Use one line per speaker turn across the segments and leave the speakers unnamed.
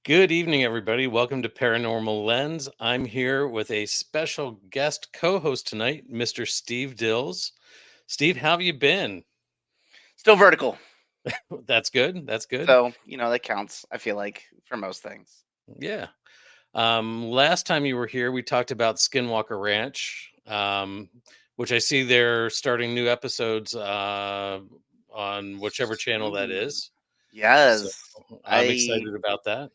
Good evening, everybody. Welcome to Paranormal Lens. I'm here with a special guest co-host tonight, Mr. Steve Dills. Steve, how have you been?
Still vertical.
That's good. That's good.
So, that counts, I feel like, for most things.
Yeah. Last time you were here, we talked about Skinwalker Ranch, which I see they're starting new episodes on whichever channel that
Soon.
is. So
Yes.
I'm
I
excited about that.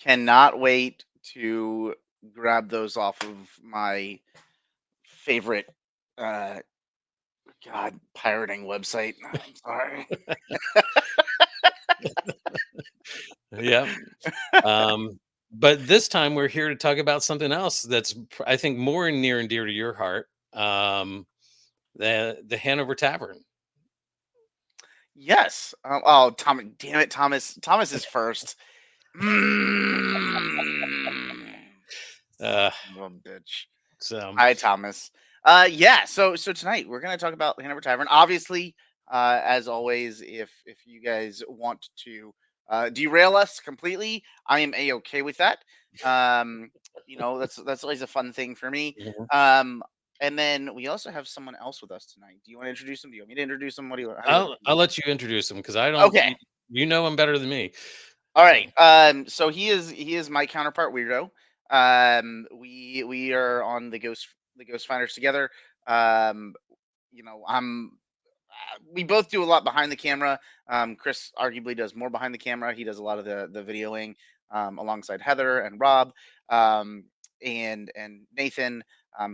cannot wait to grab those off of my favorite uh pirating website. I'm sorry.
Yeah. But this time we're here to talk about something else that's, I think, more near and dear to your heart. The Hanover Tavern.
Yes. Oh, Thomas, damn it, Thomas. Thomas is first. Mm.
Uh,
Son of a bitch.
so
Hi, Thomas. Yeah. So tonight we're gonna talk about Hanover Tavern. Obviously, as always, if you guys want to derail us completely, I am a-okay with that. Um, that's always a fun thing for me.
Mhm.
Um, and then we also have someone else with us tonight. Do you want to introduce him? Do you want me to introduce him? How do you like to
I'll
do
let you introduce him because I
it?
don't.
Okay.
You know him better than me.
All
So
right. So he is my counterpart weirdo. We are on the Ghost Finders together. Um, I'm we both do a lot behind the camera. Chris arguably does more behind the camera. He does a lot of the videoing alongside Heather and Rob, um, and Nathan.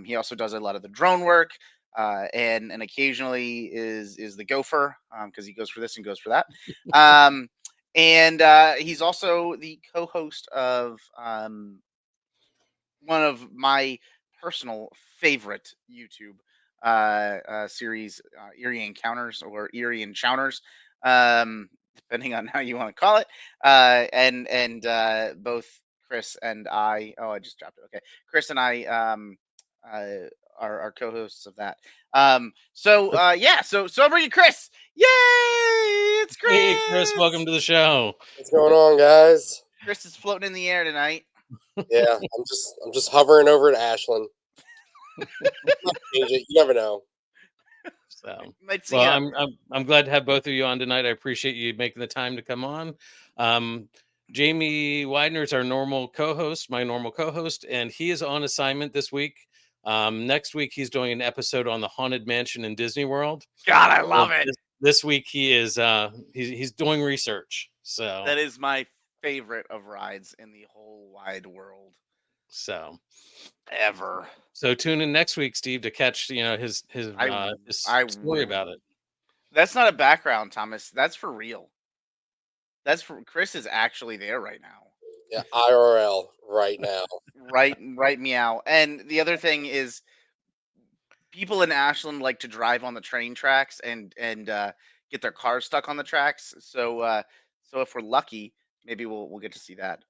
He also does a lot of the drone work, and occasionally is the gopher because he goes for this and goes for that. Um, and he's also the co-host of one of my personal favorite YouTube series, Eerie Encounters or Eerie Enchounters, depending on how you want to call it. And both Chris and I, oh, I just dropped it. Okay, Chris and I uh, are co-hosts of that. Yeah, so I'm bringing Chris. Yay! It's
hey, Chris,
Chris.
welcome to the show.
What's going on, guys?
Chris is floating in the air tonight.
Yeah, I'm just hovering over at Ashland. Might change it. You never know.
So,
You might see
well,
a
I'm glad to have both of you on tonight. I appreciate you making the time to come on. Um, Jamie Widener is our normal co-host, my normal co-host, and he is on assignment this week. Next week he's doing an episode on the Haunted Mansion in Disney World.
God. I
And
love it.
this week he is he's doing research.
That is my favorite of rides in the whole wide world
So
ever.
so tune in next week, Steve, to catch
I
his
I
story about it.
That's not a background, Thomas. That's for real. That's for Chris is actually there right now.
Yeah, IRL right now.
Right meow. And the other thing is people in Ashland like to drive on the train tracks and get their cars stuck on the tracks. So if we're lucky, maybe we'll get to see that.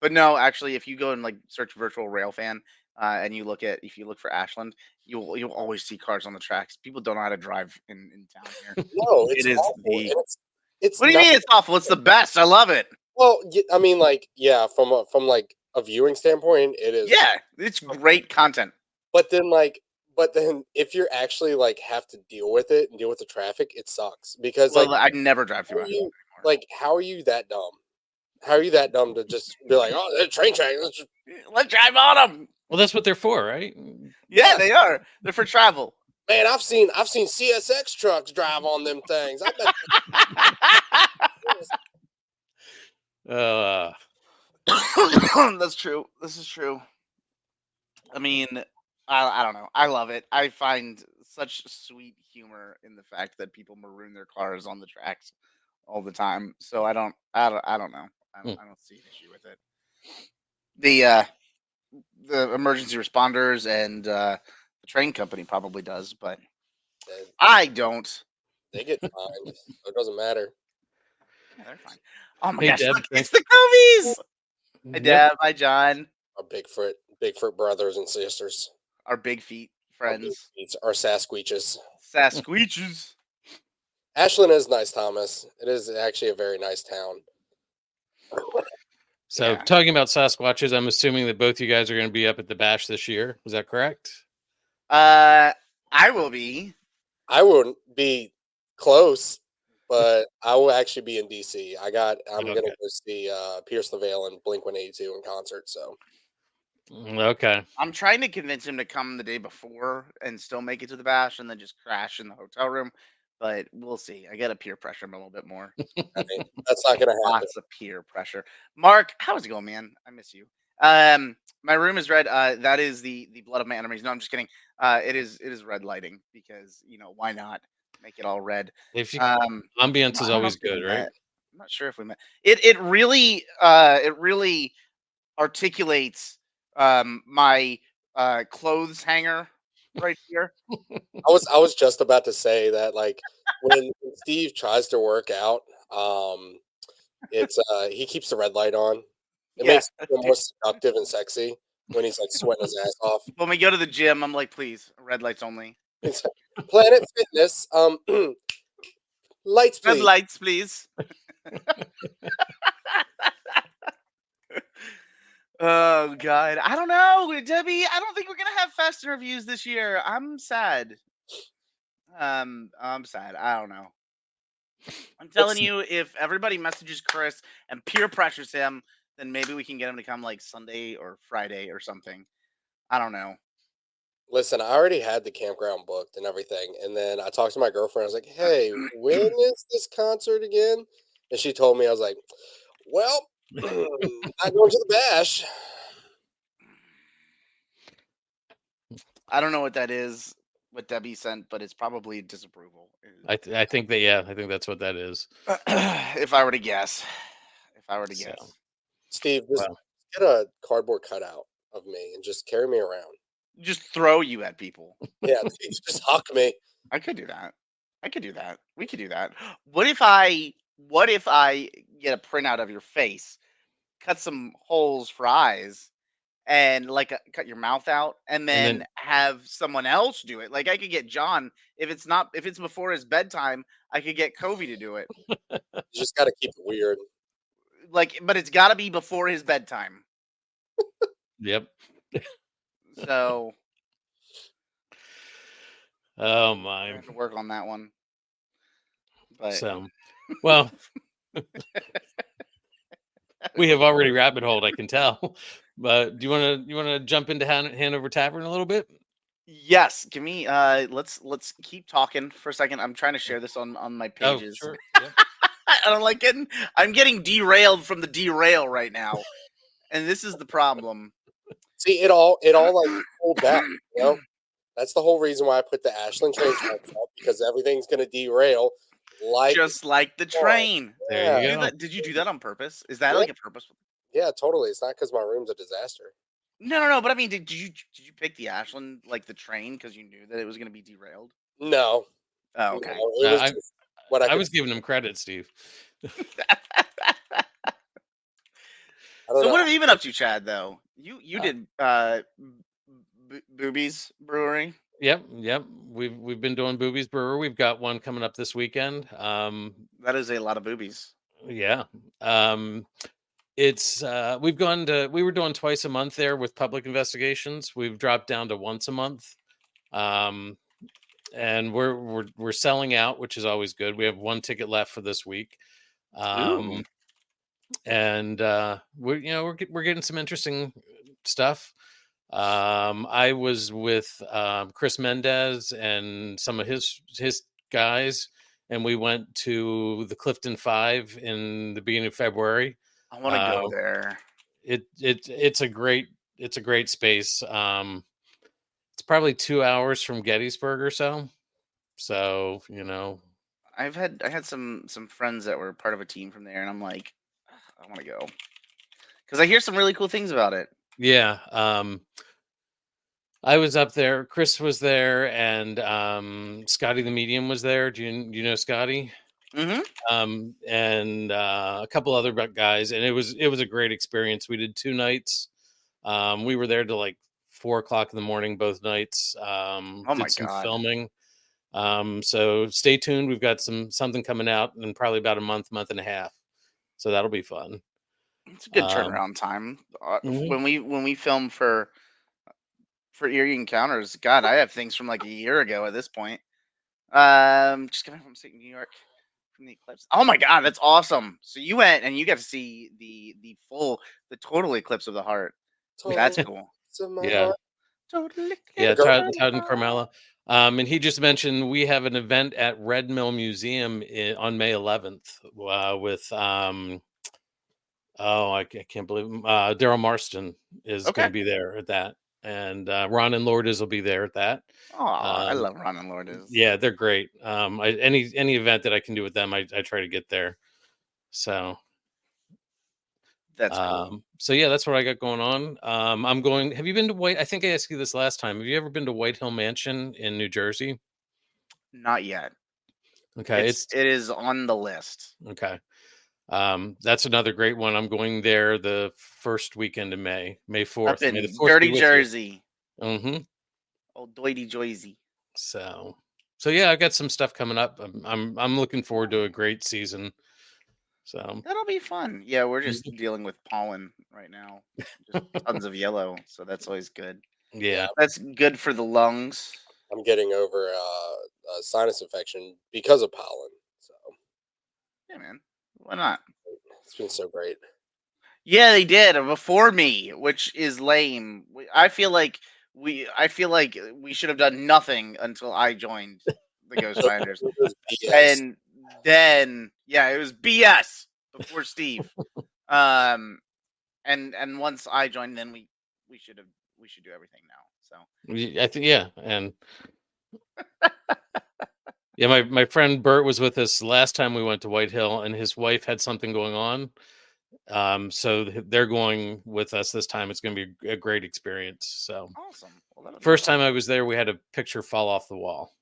But no, actually, if you go and like search virtual rail fan and if you look for Ashland, you'll always see cars on the tracks. People don't know how to drive in town here.
No,
It
it's
is
awful,
the
and it's
What do you
not.
mean it's awful? It's the best. I love it.
Well, I mean, like, yeah, from like a viewing standpoint, it is.
Yeah, it's great content.
But then, but then if you're actually like have to deal with it and deal with the traffic, it sucks because
Well,
like,
I never drive
how
through
are
Ashland
you
anymore.
how are you that dumb? How are you that dumb to just be like, oh, that train track?
Let's drive on them.
Well, that's what they're for, right?
Yeah,
Yeah,
they are. They're for travel.
man, I've seen CSX trucks drive on them things. I bet.
Uh,
That's true. This is true. I mean, I don't know. I love it. I find such sweet humor in the fact that people maroon their cars on the tracks all the time. So I don't know.
hmm.
I don't see an issue with it. The emergency responders and the train company probably does, but
They,
I don't.
they get fined, so it doesn't matter.
Yeah, they're fine. Oh my
Hey,
gosh,
Deb,
look, it's
thanks.
the Covies. Hi
Yep.
Deb, hi John,
Our Bigfoot brothers and sisters,
our big feet
our big
friends,
feet, our Sasquatches.
Sasquatches.
Ashland is nice, Thomas. It is actually a very nice town.
So
Yeah.
talking about Sasquatches, I'm assuming that both you guys are going to be up at the bash this year. Is that correct?
I will be.
I wouldn't be close, but I will actually be in DC. I'm gonna
Okay.
go see Pierce LaVale and Blink-182 in concert. So
Okay.
I'm trying to convince him to come the day before and still make it to the bash and then just crash in the hotel room. But we'll see. I gotta peer pressure him a little bit more.
I mean, that's not gonna happen.
Lots of peer pressure. Mark, how's it going, man? I miss you. My room is red. That is the blood of my enemies. No, I'm just kidding. It is red lighting because why not make it all red?
If you
I
ambiance is
don't know
always
if we
good, right?
met. I'm not sure if we met. It really articulates my clothes hanger right here.
I was just about to say that, like, when Steve tries to work out, it's he keeps the red light on. It
Yeah.
makes him feel more seductive and sexy when he's like sweating his ass off.
When we go to the gym, I'm like, please, red lights only.
It's like, Planet Fitness, lights,
Red
please.
lights, please. Oh God, I don't know, Debbie. I don't think we're gonna have fast reviews this year. I'm sad. I'm sad. I don't know. I'm telling you, if everybody messages Chris and peer pressures him, then maybe we can get him to come like Sunday or Friday or something. I don't know.
Listen, I already had the campground booked and everything, and then I talked to my girlfriend. I was like, "Hey, when is this concert again?" And she told me. I was like, "Well, not going to the bash."
I don't know what that is, what Debbie sent, but it's probably disapproval.
I think that's what that is.
If I were to guess. If I were to
So,
guess.
Steve, just
well,
get a cardboard cutout of me and just carry me around.
Just throw you at people.
Yeah, just huck me.
I could do that. I could do that. We could do that. What if I get a printout of your face, cut some holes for eyes, and like cut your mouth out, and
and
then
then
have someone else do it? Like I could get John if it's before his bedtime, I could get Kobe to do it.
You just got to keep it weird.
Like, but it's got to be before his bedtime.
yep.
So
Oh
I
my.
have to work on that one. But
So, well, we have already rabbit holed, I can tell. But do you want to jump into Hanover Tavern a little bit?
yes, give me let's keep talking for a second. I'm trying to share this on my
Oh,
pages.
sure. Yep.
I'm getting derailed from the derail right now. And this is the problem.
See, it all like pulled back. You know, that's the whole reason why I put the Ashland train tracks up, because everything's gonna derail. Like,
Just like the train.
There you
Do
go.
that- Did you do that on purpose? Is that
Yeah.
like a purposeful?
Yeah, totally. It's not because my room's a disaster.
No. But I mean, did you pick the Ashland like the train because you knew that it was going to be derailed?
No,
Oh, okay.
it was
I
just what I
I
could.
was giving him credit, Steve.
I don't
So
know.
what have you been up to, Chad? Though you did Boobies Brewery.
Yep. We've been doing Boobies Brewer. We've got one coming up this weekend.
That is a lot of boobies.
Yeah. It's we were doing twice a month there with public investigations. We've dropped down to once a month. And we're selling out, which is always good. We have one ticket left for this week.
Ooh.
And we're getting some interesting stuff. I was with Chris Mendez and some of his guys, and we went to the Clifton 5 in the beginning of February.
I want to go there.
It's a great space. It's probably 2 hours from Gettysburg or so. So,
I had some friends that were part of a team from there, and I'm like, I want to go because I hear some really cool things about it.
yeah. I was up there. Chris was there, and Scotty the Medium was there. Do you know Scotty?
Mm-hmm.
And a couple other guys, and it was a great experience. We did 2 nights. We were there till like 4:00 in the morning both nights.
Oh my
Did some
God.
filming. So stay tuned. We've got something coming out in probably about a month and a half. So that'll be fun.
It's a good
Um,
turnaround time.
mhm.
When we film for Eerie Encounters, God, I have things from like a year ago at this point. Just coming from New York from the eclipse. Oh my God, that's awesome! So you went and you got to see the total eclipse of the heart. That's
Total
cool.
to my
Yeah,
heart.
Total
yeah,
The
eclipse
girl.
of the
Todd and
heart.
Carmela. And he just mentioned we have an event at Red Mill Museum on May 11th with oh, I can't believe Daryl Marston is going
Okay.
to be there at that, and Ron and Lourdes will be there at that.
Oh, I
Um,
love Ron and Lourdes.
yeah, they're great. Any event that I can do with them, I try to get there. So
That's cool.
so yeah, that's what I got going on. I'm going. Have you been to White? I think I asked you this last time. Have you ever been to White Hill Mansion in New Jersey?
Not yet.
Okay, it's
It is on the list.
okay. That's another great one. I'm going there the first weekend of May, May
Up
4th. May the
in
4th be
Dirty
with you.
Jersey.
Hmm.
Old Doity Joyzy.
So, so yeah, I got some stuff coming up. I'm looking forward to a great season. So,
That'll be fun. Yeah, we're just
mhm.
dealing with pollen right now. Just tons of yellow, so that's always good.
Yeah,
Yeah,
That's good for the lungs.
I'm getting over a sinus infection because of pollen. So
Yeah, man. Why not?
it's been so great.
Yeah, they did before me, which is lame. I feel like we should have done nothing until I joined the Ghost Finders.
It was BS.
And then yeah, it was BS before Steve. Um and once I joined, then we should have we should do everything now. So
I think yeah, and yeah, my friend Bert was with us last time we went to White Hill, and his wife had something going on. So they're going with us this time. It's going to be a great experience. So
awesome. Well, that'll be
first time
fun.
I was there, we had a picture fall off the wall.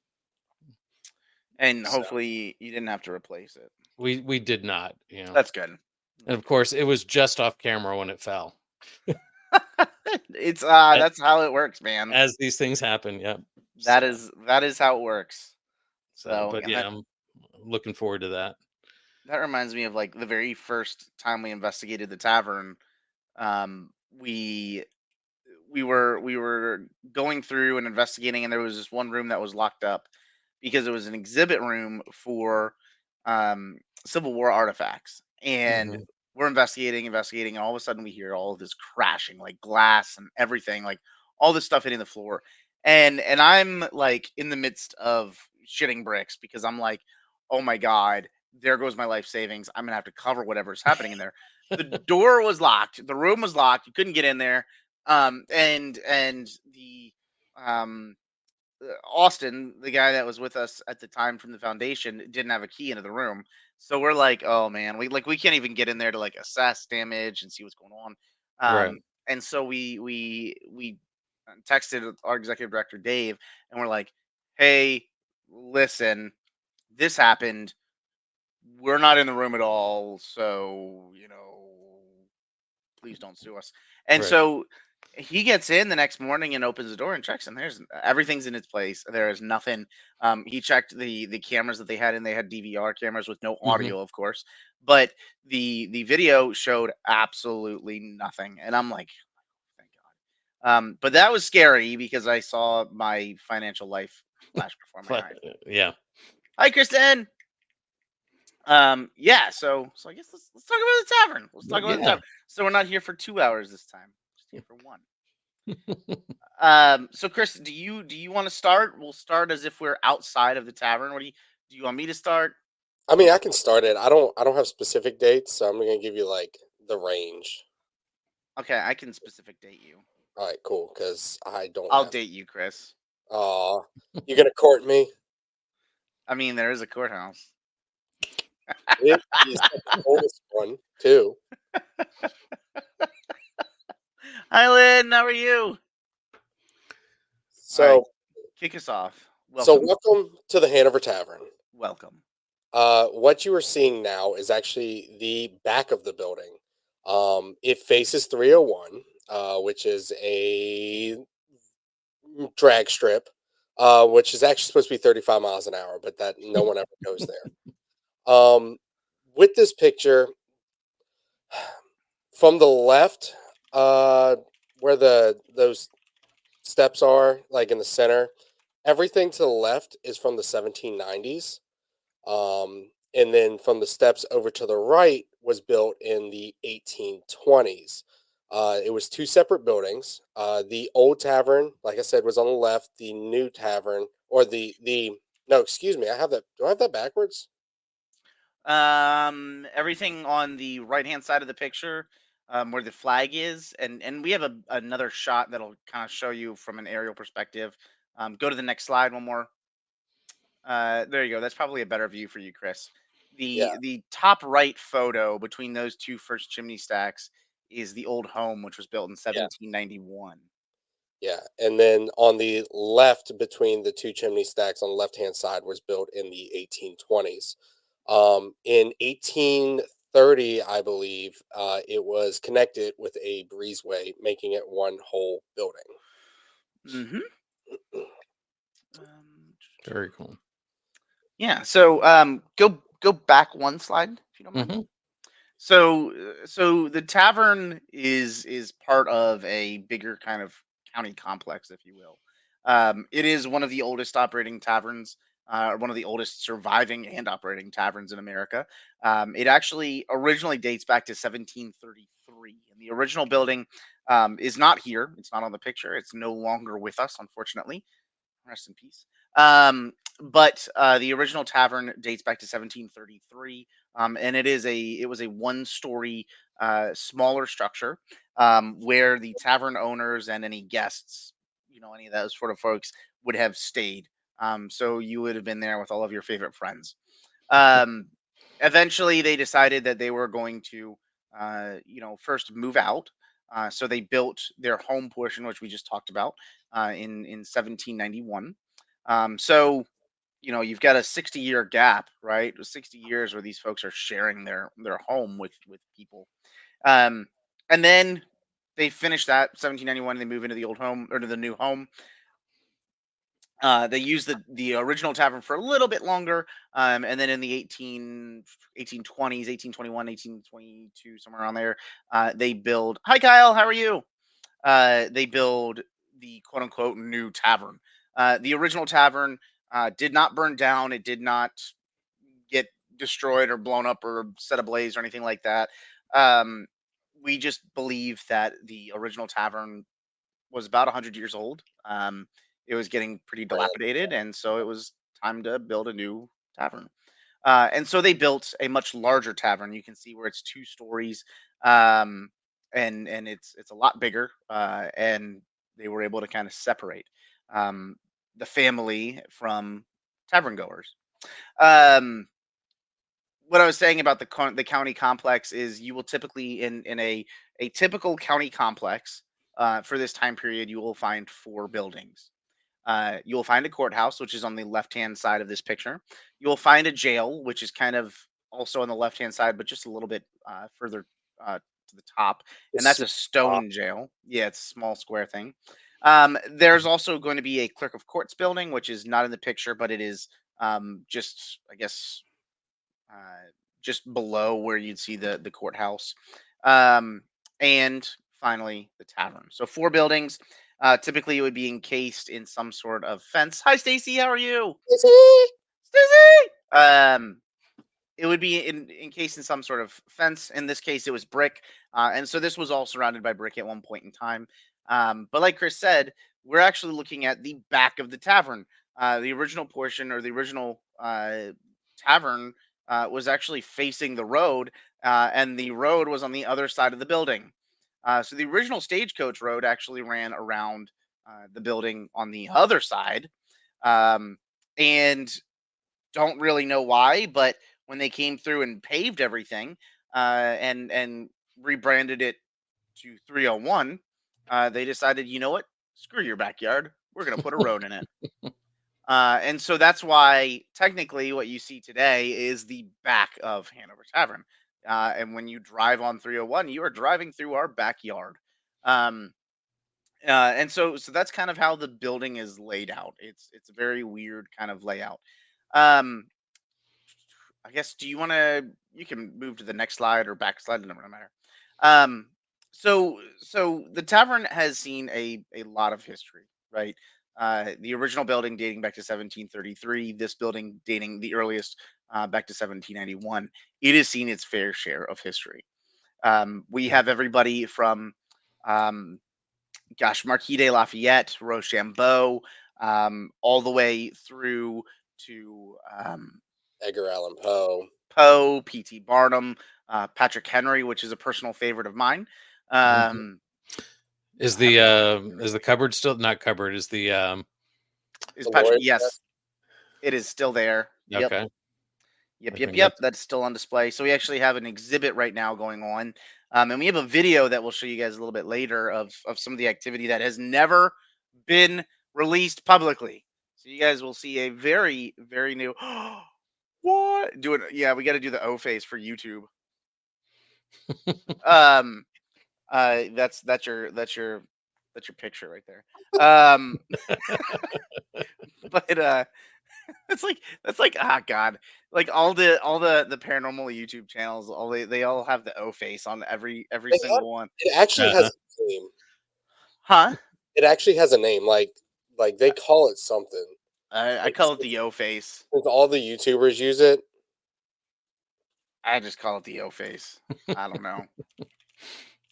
And
So
hopefully you didn't have to replace it.
We did not,
That's good.
and of course it was just off camera when it fell.
It's
A-
that's how it works, man.
As these things happen, yep. So
That is how it works.
so,
So
but
and
yeah, I'm looking forward to that.
that reminds me of like the very first time we investigated the tavern. Um, we we were going through and investigating, and there was this one room that was locked up because it was an exhibit room for um, Civil War artifacts. And
Hmm.
we're investigating, and all of a sudden we hear all of this crashing, like glass and everything, like all this stuff hitting the floor. And I'm like in the midst of shitting bricks because I'm like, oh my god, there goes my life savings. I'm gonna have to cover whatever's happening in there. The door was locked. The room was locked. You couldn't get in there. And the um Austin, the guy that was with us at the time from the foundation, didn't have a key into the room. So we're like, oh man, we can't even get in there to like assess damage and see what's going on.
Right,
And so we texted our executive director Dave, and we're like, hey, listen, this happened. We're not in the room at all, so please don't sue us. And
right.
so he gets in the next morning and opens the door and checks, and there's everything's in its place. There is nothing. He checked the cameras that they had, and they had DVR cameras with no
Hmm.
audio, of course, but the video showed absolutely nothing. And I'm like, thank God. But that was scary because I saw my financial life flash before my eyes.
Yeah,
Hi, Kristen. Yeah, so I guess let's talk about the tavern. Let's talk about the
yeah.
tavern. So we're not here for 2 hours this time. Just here for one. So Chris, do you want to start? We'll start as if we're outside of the tavern. Do you want me to start?
I mean, I can start it. I don't have specific dates, so I'm gonna give you like the range.
Okay, I can specific date you.
All right, cool. Because I don't
I'll
have.
date you, Chris.
Aw, you gonna court me?
I mean, there is a courthouse.
It is the oldest one too.
Hi, Lynn. How are you? All right,
So
kick us off.
so
Welcome,
welcome to the Hanover Tavern.
welcome.
What you are seeing now is actually the back of the building. It faces 301, which is a drag strip, which is actually supposed to be 35 miles an hour, but that no one ever goes there. Um, with this picture, from the left, where those steps are, like in the center, everything to the left is from the 1790s. And then from the steps over to the right was built in the 1820s. It was two separate buildings. The old tavern, like I said, was on the left. The new tavern, or the no, excuse me, I have that. Do I have that backwards?
Everything on the right hand side of the picture, where the flag is, and we have another shot that'll kind of show you from an aerial perspective. Go to the next slide, one more. There you go. That's probably a better view for you, Chris.
Yeah,
The top right photo between those two first chimney stacks is the old home, which was built in
yeah,
1791.
yeah. And then on the left, between the two chimney stacks on the left hand side, was built in the 1820s. In 1830, I believe, it was connected with a breezeway, making it one whole building.
Mm-hmm. Um,
Very cool.
yeah. So go back one slide if you don't mind.
Hmm.
So the tavern is part of a bigger kind of county complex, if you will. It is one of the oldest operating taverns, one of the oldest surviving and operating taverns in America. It actually originally dates back to 1733, and the original building is not here. It's not on the picture. It's no longer with us, unfortunately. Rest in peace. But the original tavern dates back to 1733, and it was a one-story, smaller structure, where the tavern owners and any guests, any of those sort of folks would have stayed. So you would have been there with all of your favorite friends. Um, Eventually, they decided that they were going to, first move out. So they built their home portion, which we just talked about, in 1791. So you've got a 60-year gap, right? 60 years where these folks are sharing their home with people. Um, and then they finish that 1791. And they move into the old home or to the new home. They used the original tavern for a little bit longer, and then in the 1820s, 1821, 1822, somewhere around there, they build. Hi, Kyle. How are you? They build the quote unquote new tavern. The original tavern did not burn down. It did not get destroyed or blown up or set ablaze or anything like that. Um, we just believe that the original tavern was about 100 years old. It was getting pretty
Brand.
dilapidated, and so it was time to build a new tavern. And so they built a much larger tavern. You can see where it's 2 stories, um, and it's a lot bigger. And they were able to kind of separate um, the family from tavern goers. Um, what I was saying about the county complex is you will typically in a typical county complex for this time period you will find 4 buildings. You will find a courthouse, which is on the left hand side of this picture. You will find a jail, which is kind of also on the left hand side, but just a little bit further to the top, and
It's
that's a
super hot.
stone jail. Yeah, it's a small square thing. There's also going to be a clerk of courts building, which is not in the picture, but it is just, I guess, uh, just below where you'd see the courthouse, um, and finally the tavern. So 4 buildings. Typically, it would be encased in some sort of fence. Hi, Stacy. How are you, Stacy? It would be encased in some sort of fence. In this case, it was brick, and so this was all surrounded by brick at one point in time. But like Chris said, we're actually looking at the back of the tavern. The original portion or the original tavern was actually facing the road, and the road was on the other side of the building. So the original stagecoach road actually ran around the building on the other side, um, and don't really know why, but when they came through and paved everything and rebranded it to 301, they decided, you know what? Screw your backyard. We're going to put a road in it. And so that's why technically what you see today is the back of Hanover Tavern. And when you drive on 301, you are driving through our backyard. Um, and so that's kind of how the building is laid out. It's a very weird kind of layout. Um, I guess, do you want to? You can move to the next slide or back slide. It doesn't really matter. Um, so the tavern has seen a lot of history, right? The original building dating back to 1733. This building dating the earliest back to 1791. It has seen its fair share of history. We
Yeah.
have everybody from, um, gosh, Marquis de Lafayette, Rochambeau, all the way through to
Edgar Allan Poe.
Poe, P.T. Barnum, Patrick Henry, which is a personal favorite of mine.
Mhm.
Um,
Is
I don't know.
the cupboard still not cupboard? Is the
Is
The
Patrick?
Lawyer.
Yes, it is still there. Yep.
okay?
Yep,
I
yep,
think
yep.
that's
That's still on display. So we actually have an exhibit right now going on, and we have a video that we'll show you guys a little bit later of some of the activity that has never been released publicly. So you guys will see a very very new. What? Do it. Yeah, we got to do the O face for YouTube. Um, that's your picture right there. Um, but that's like ah god, like all the paranormal YouTube channels, they all have the O face on every
They have,
single one.
it actually has
uh-huh.
a name.
Huh?
It actually has a name. Like they call it something.
I
Like,
call it the O face.
since all the YouTubers use it,
I just call it the O face. I don't know.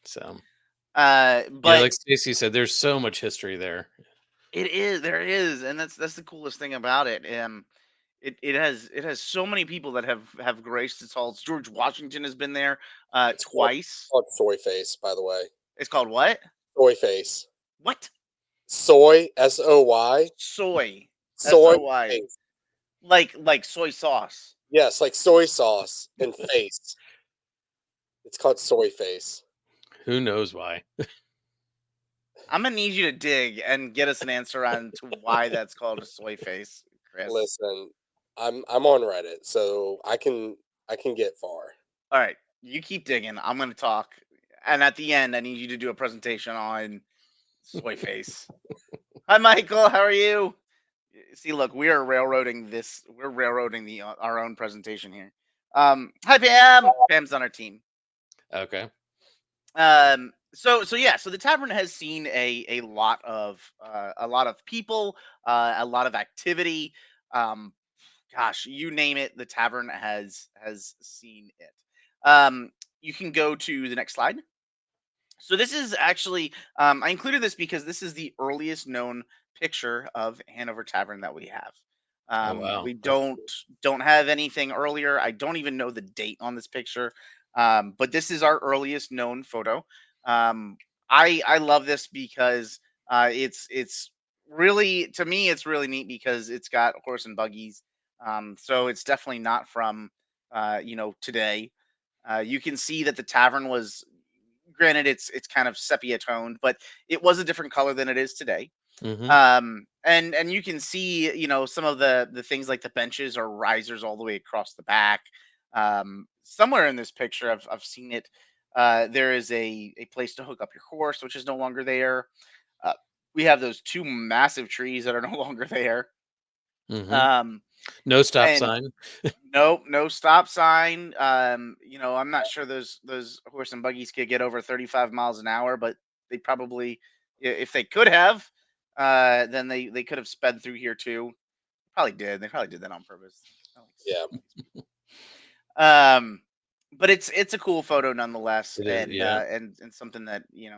So yeah,
But
like Stacy said, there's so much history there.
there is, and that's the coolest thing about it. It has so many people that have graced its halls. George Washington has been there twice.
called soy face, by the way.
It's called what?
Soy face.
What?
Soy, SOY.
Soy.
Soy
SOY.
face.
Like soy sauce.
Yes, like soy sauce and face. It's called soy face.
Who knows why?
I'm gonna need you to dig and get us an answer on to why that's called a soy face, Chris.
Listen, I'm on Reddit, so I can get far.
All right, you keep digging. I'm gonna talk, and at the end, I need you to do a presentation on soy face. Hi, Michael. How are you? See, look, we are railroading this. We're railroading our own presentation here. Hi, Pam. Pam's on our team.
Okay.
So yeah, so the tavern has seen a lot of people, a lot of activity. Um, gosh, you name it, the tavern has seen it. You can go to the next slide. So this is actually, I included this because this is the earliest known picture of Hanover Tavern that we have.
Oh wow.
We
That's
don't have anything earlier. I don't even know the date on this picture, but this is our earliest known photo. Um, I love this because it's really, to me, it's really neat because it's got horse and buggies. So it's definitely not from today. You can see that the tavern was, granted, it's kind of sepia toned, but it was a different color than it is today.
mm-hmm.
And you can see, some of the things like the benches or risers all the way across the back. Somewhere in this picture, I've seen it. There is a place to hook up your horse, which is no longer there. Uh, we have those two massive trees that are no longer there.
Mm-hmm.
Um,
No stop
and
sign.
Nope, no stop sign. I'm not sure those horse and buggies could get over 35 miles an hour, but they probably, if they could have, then they could have sped through here too. Probably did. They probably did that on purpose. I like
Yeah.
um, but it's a cool photo nonetheless,
It is,
and
yeah.
something that we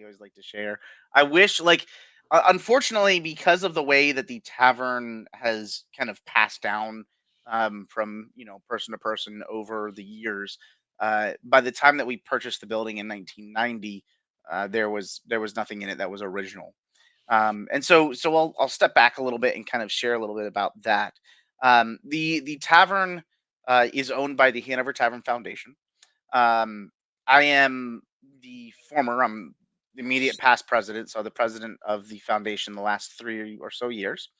always like to share. I wish, like, unfortunately, because of the way that the tavern has kind of passed down, from person to person over the years. By the time that we purchased the building in 1990, there was nothing in it that was original. And so I'll step back a little bit and kind of share a little bit about that. The tavern is owned by the Hanover Tavern Foundation. Um, I am I'm the immediate past president, so the president of the foundation the last 3 or so years.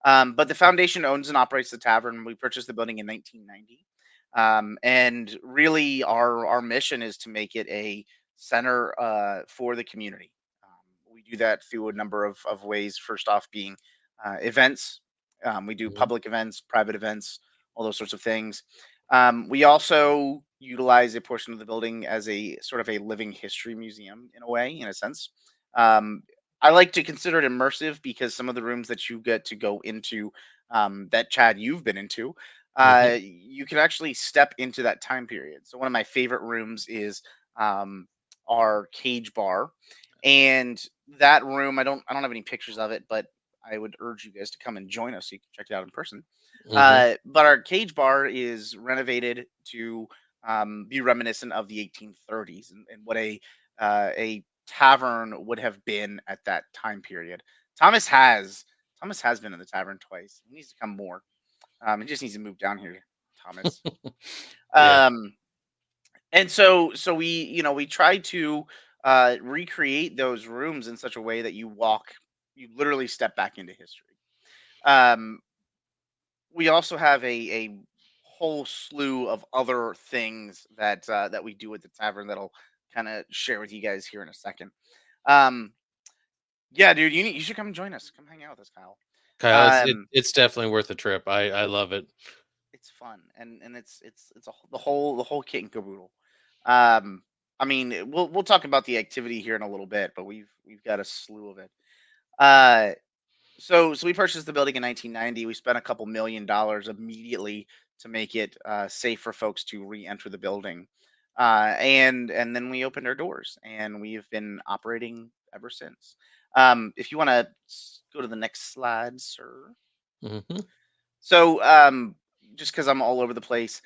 But the foundation owns and operates the tavern. We purchased the building in 1990, and really, our mission is to make it a center for the community. We do that through a number of ways. First off, being events. We do
Mhm.
public events, private events, all those sorts of things. We also utilize a portion of the building as a sort of a living history museum in a way, in a sense. Um, I like to consider it immersive because some of the rooms that you get to go into, that Chad you've been into,
Hmm.
you can actually step into that time period. So one of my favorite rooms is um, our cage bar, and that room I don't have any pictures of it, but I would urge you guys to come and join us so you can check it out in person.
Hmm.
But our cage bar is renovated to be reminiscent of the 1830s and what a tavern would have been at that time period. Thomas has Thomas has been in the tavern twice. He needs to come more. He just needs to move down here, Thomas.
Yeah.
Um, and so we try to recreate those rooms in such a way that you literally step back into history. Um, we also have a whole slew of other things that we do at the tavern that I'll kind of share with you guys here in a second. Um, yeah, dude, you should come join us. Come hang out with us, Kyle.
Kyle,
Um,
it's definitely worth a trip. I love it.
it's fun and the whole kit and caboodle. Um, I mean, we'll talk about the activity here in a little bit, but we've got a slew of it. Uh, so we purchased the building in 1990. We spent a couple $1 million immediately to make it safe for folks to re-enter the building, and then we opened our doors, and we've been operating ever since. If you want to go to the next slide, sir.
Hmm.
So, just because I'm all over the place,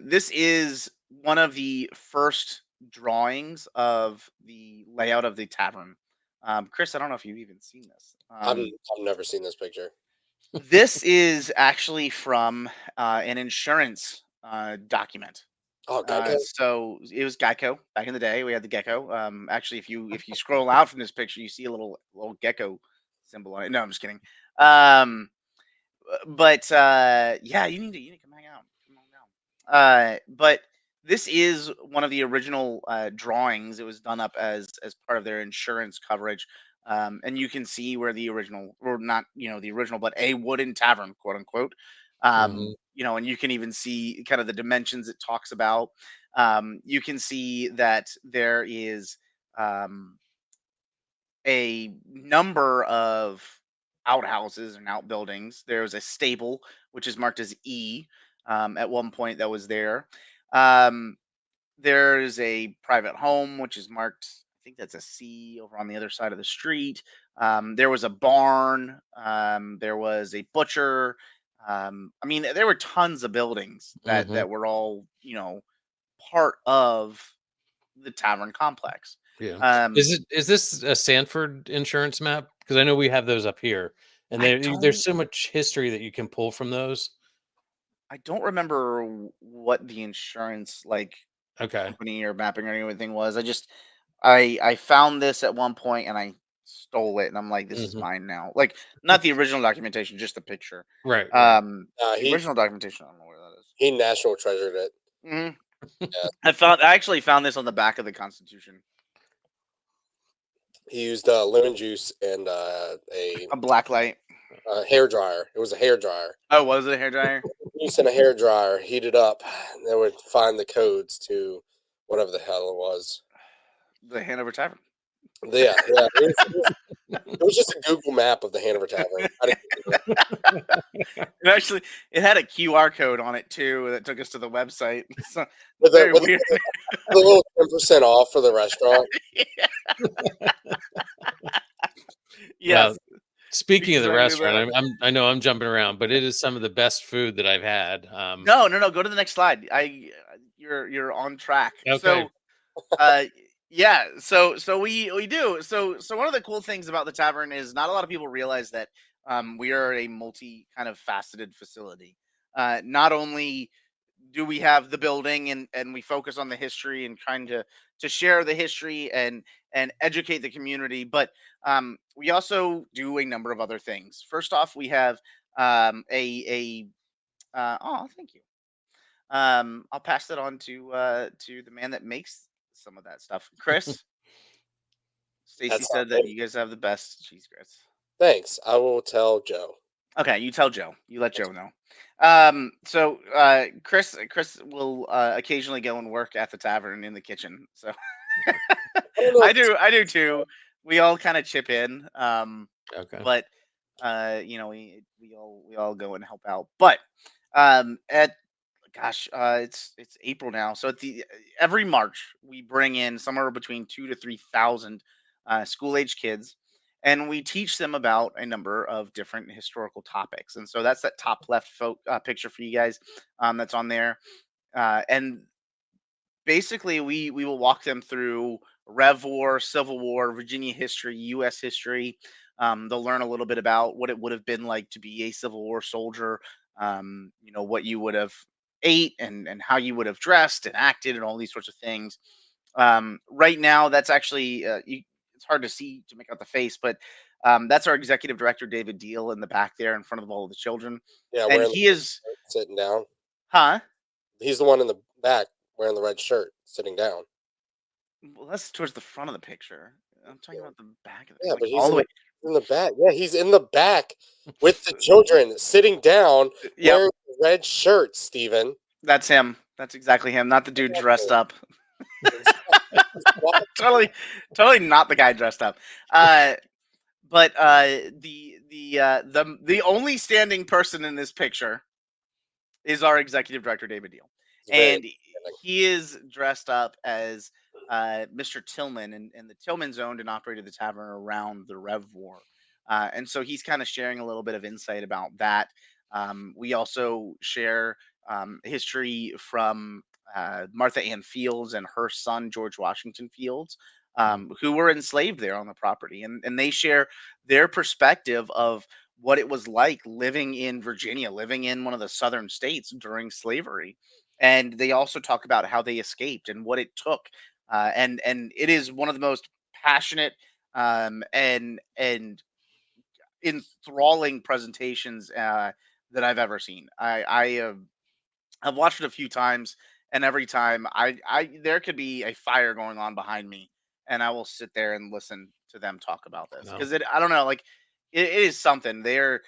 this is one of the first drawings of the layout of the tavern. Chris, I don't know if you've even seen this.
I've never seen this picture.
This is actually from an insurance document.
Oh, Geico.
So it was Geico back in the day. We had the gecko. Actually, if you scroll out from this picture, you see a little gecko symbol on it. No, I'm just kidding. Um, but yeah, you need to come hang out. Come on down. But this is one of the original drawings. It was done up as part of their insurance coverage. And you can see where the original, or not, the original, but a wooden tavern, quote unquote.
Hmm.
And you can even see kind of the dimensions it talks about. You can see that there is um, a number of outhouses and outbuildings. There's a stable, which is marked as E at one point that was there. Um, there's a private home, which is marked, I think that's a C over on the other side of the street. There was a barn. There was a butcher. I mean, there were tons of buildings that
Hmm.
that were all, part of the tavern complex.
Yeah.
Um,
Is this a Sanford insurance map? Because I know we have those up here, and
I
there's
don't
so much history that you can pull from those.
I don't remember what the insurance
Okay.
company or mapping or anything was. I found this at one point and I stole it and I'm like, this is
Hmm.
mine now. Like not the original documentation, just the picture.
Right. Right.
The
He
original documentation, I don't know where that is.
he national treasured it.
Mhm.
Yeah,
I actually found this on the back of the Constitution.
he used lemon juice and
A black light.
a hair dryer. It was a hair dryer.
Oh, was it a hairdryer?
Juice and a hair dryer, heat it up. And they would find the codes to whatever the hell it was.
The Hanover Tavern.
Yeah, yeah. It was just a Google map of the Hanover Tavern. I didn't do it.
It actually it had a QR code on it too that took us to the website. So
With
very
with
weird.
the little 10% off for the restaurant.
Well,
Yes,
speaking of the
exactly
restaurant,
that.
I know I'm jumping around, but it is some of the best food that I've had.
No, no, no. Go to the next slide. You're on track.
Okay.
So, uh, yeah. So we do. So one of the cool things about the tavern is not a lot of people realize that we are a multi kind of faceted facility. Not only do we have the building and we focus on the history and trying to share the history and educate the community, but we also do a number of other things. First off, we have a oh, thank you. I'll pass that on to the man that makes some of that stuff. Chris, Stacy
That's not
said that
me.
you guys have the best cheese grits.
Thanks. I will tell Joe.
Okay, you tell Joe. You let Joe know. So Chris will occasionally go and work at the tavern in the kitchen. So
I don't know if it's
I do too. We all kind of chip in.
Okay.
But we all go and help out. But at gosh, it's April now. So at the every March we bring in somewhere between 2 to 3,000 school age kids, and we teach them about a number of different historical topics. And so that's that top left picture for you guys, that's on there. And basically we will walk them through Rev War, Civil War, Virginia history, U.S. history. They'll learn a little bit about what it would have been like to be a Civil War soldier. What you would have ate and how you would have dressed and acted and all these sorts of things. Right now, that's actually it's hard to see to make out the face, but that's our executive director David Deal in the back there in front of all of the children,
yeah,
and
wearing the
he is,
shirt, sitting down.
huh?
He's the one in the back wearing the red shirt, sitting down.
Well, that's towards the front of the picture. I'm talking
Yeah,
about the back of
yeah,
like
but
all
he's
the way.
in the back. Yeah, he's in the back with the children sitting down
Yep,
wearing red shirts, Steven.
that's him. That's exactly him. Not the dude dressed up.
Exactly.
Totally not the guy dressed up. But the only standing person in this picture is our executive director David Deal,
It's very
and he is dressed up as Mr. Tillman, and the Tillmans owned and operated the tavern around the Rev War, and so he's kind of sharing a little bit of insight about that. We also share history from Martha Ann Fields and her son George Washington Fields, who were enslaved there on the property, and they share their perspective of what it was like living in Virginia, living in one of the southern states during slavery. And they also talk about how they escaped and what it took. And it is one of the most passionate and enthralling presentations that I've ever seen. I've watched it a few times, and every time I there could be a fire going on behind me, and I will sit there and listen to them talk about this
Wow.
because I don't know, like it is something. They're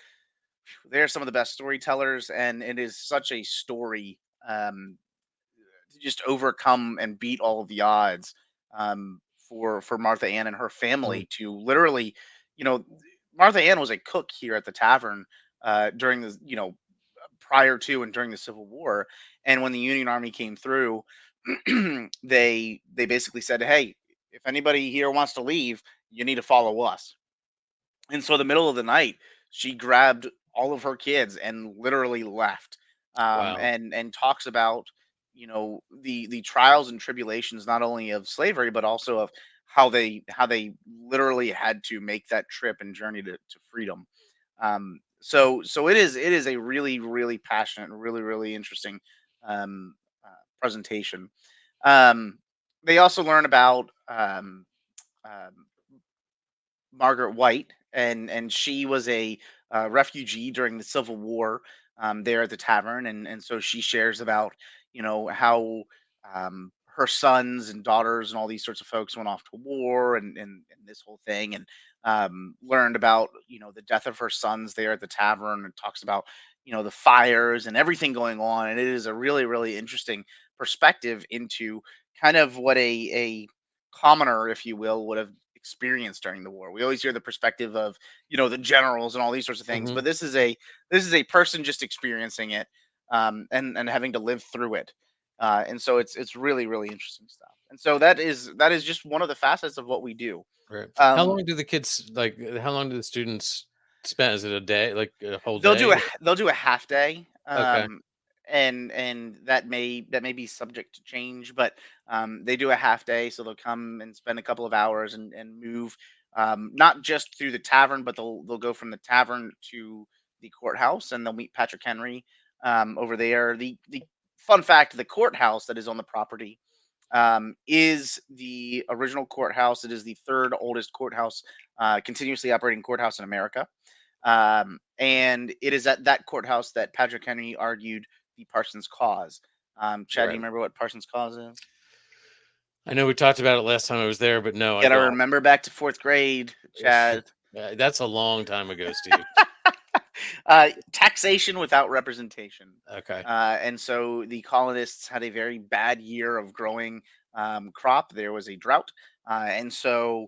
some of the best storytellers, and it is such a story to just overcome and beat all of the odds, for Martha Ann and her
Mm.
family to literally, you know, Martha Ann was a cook here at the tavern during the prior to and during the Civil War, and when the Union Army came through, they basically said, "Hey, if anybody here wants to leave, you need to follow us." And so the middle of the night, she grabbed all of her kids and literally left.
Wow.
And talks about the trials and tribulations not only of slavery but also of how they literally had to make that trip and journey to freedom. So it is a really really passionate and really really interesting um, presentation. Um, they also learn about um, Margaret White, and she was a refugee during the Civil War there at the tavern, and so she shares about how her sons and daughters and all these sorts of folks went off to war and this whole thing, and learned about the death of her sons there at the tavern, and talks about the fires and everything going on, and it is a really really interesting perspective into kind of what a commoner, if you will, would have experienced during the war. We always hear the perspective of, the generals and all these sorts of things,
Hmm.
but this is a person just experiencing it, and having to live through it. And so it's really really interesting stuff. And so that is just one of the facets of what we do.
Right. How
Um,
long do the kids like? How long do the students spend? Is it a day, like a whole
They'll do
day?
they'll do a half day,
Okay.
and that may be subject to change, but they do a half day, so they'll come and spend a couple of hours and move, not just through the tavern, but they'll go from the tavern to the courthouse, and they'll meet Patrick Henry over there. The fun fact: the courthouse that is on the property is the original courthouse. It is the third oldest courthouse, continuously operating courthouse in America. And it is at that courthouse that Patrick Henry argued the Parsons cause. Chad, do you
Right.
remember what Parsons cause is?
I know we talked about it last time I was there, but no,
You
I
gotta
don't.
remember back to fourth grade, Chad.
That's a long time ago, Steve.
Taxation without representation.
Okay.
And so the colonists had a very bad year of growing crop. There was a drought. And so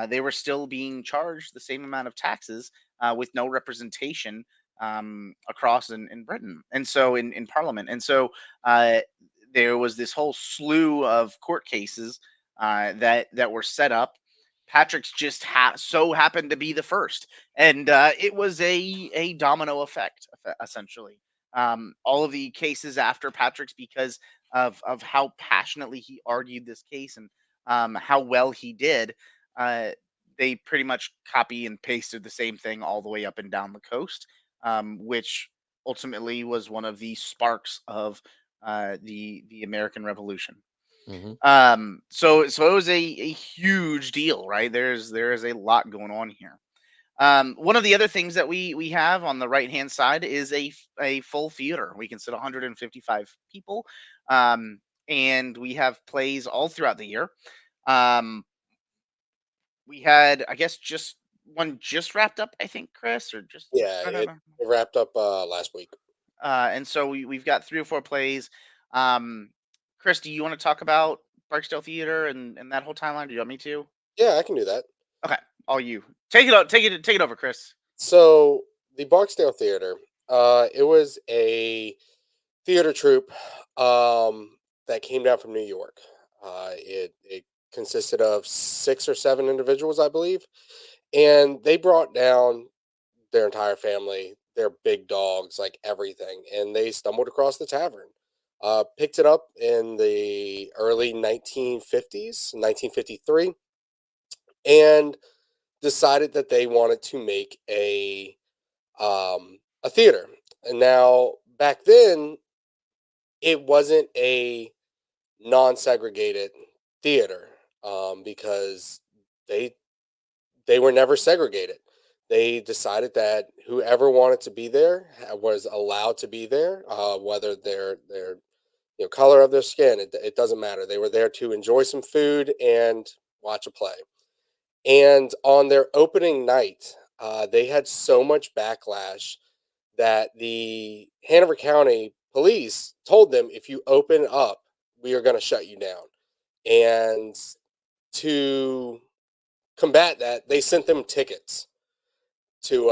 they were still being charged the same amount of taxes with no representation across in Britain. And so in Parliament. And so uh, there was this whole slew of court cases that were set up. Patrick's just so happened to be the first, and it was a domino effect, essentially. All of the cases after Patrick's, because of how passionately he argued this case and how well he did, uh, they pretty much copy and pasted the same thing all the way up and down the coast, which ultimately was one of the sparks of the American Revolution.
Hmm.
So it was a huge deal, right? There is a lot going on here. One of the other things that we have on the right hand side is a full theater. We can sit 155 people, um, and we have plays all throughout the year. Um, we had, I guess, just one just wrapped up, I think, Chris, or just
Yeah,
I don't
it,
know.
it wrapped up last week.
And so we've got 3 or 4 plays. Um, Chris, do you want to talk about Barksdale Theater and that whole timeline? Do you want me to?
Yeah, I can do that.
Okay, all you. Take it out. Take it over, Chris.
So the Barksdale Theater, it was a theater troupe that came down from New York. It consisted of 6 or 7 individuals, I believe, and they brought down their entire family, their big dogs, like everything, and they stumbled across the tavern. Picked it up in the early 1950s, 1953, and decided that they wanted to make a theater. And now back then, it wasn't a non-segregated theater because they they were never segregated. They decided that whoever wanted to be there was allowed to be there, whether their color of their skin, it doesn't matter. They were there to enjoy some food and watch a play. And on their opening night, they had so much backlash that the Hanover County police told them, if you open up, we are going to shut you down. And to combat that, they sent them tickets to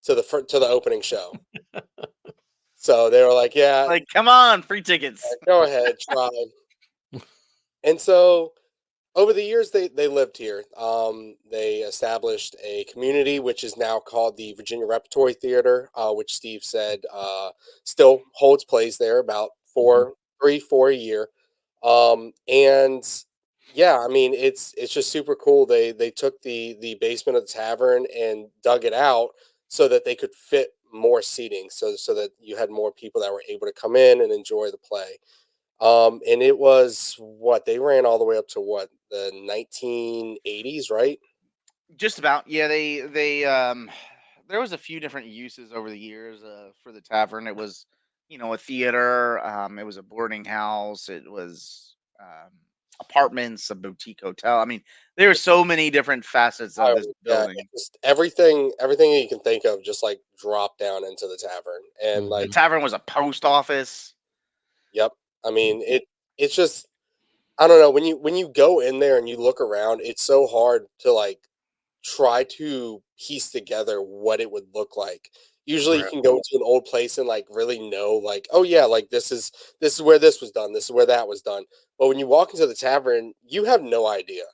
the opening show. So they were like, "Yeah,
Like, come on, free tickets.
go ahead, try." And so over the years, they lived here. They established a community, which is now called the Virginia Repertory Theater, which Steve said still holds plays there, about
Hmm.
4 a year. And yeah, I mean it's just super cool. They took the basement of the tavern and dug it out so that they could fit more seating, so that you had more people that were able to come in and enjoy the play. And it was what they ran all the way up to what, the 1980s, right?
Just about. Yeah, they there was a few different uses over the years for the tavern. It was, a theater. It was a boarding house. It was apartments, a boutique hotel. I mean, there were so many different facets of this
Yeah,
building.
just everything that you can think of just like dropped down into the tavern. And
The
like,
Hmm.
tavern was a post office.
yep. I mean, it's just, I don't know, when you go in there and you look around, it's so hard to like try to piece together what it would look like. Usually you
Right.
can go to an old place and like really know, like, oh yeah, like this is where this was done, this is where that was done. But when you walk into the tavern, you have no idea.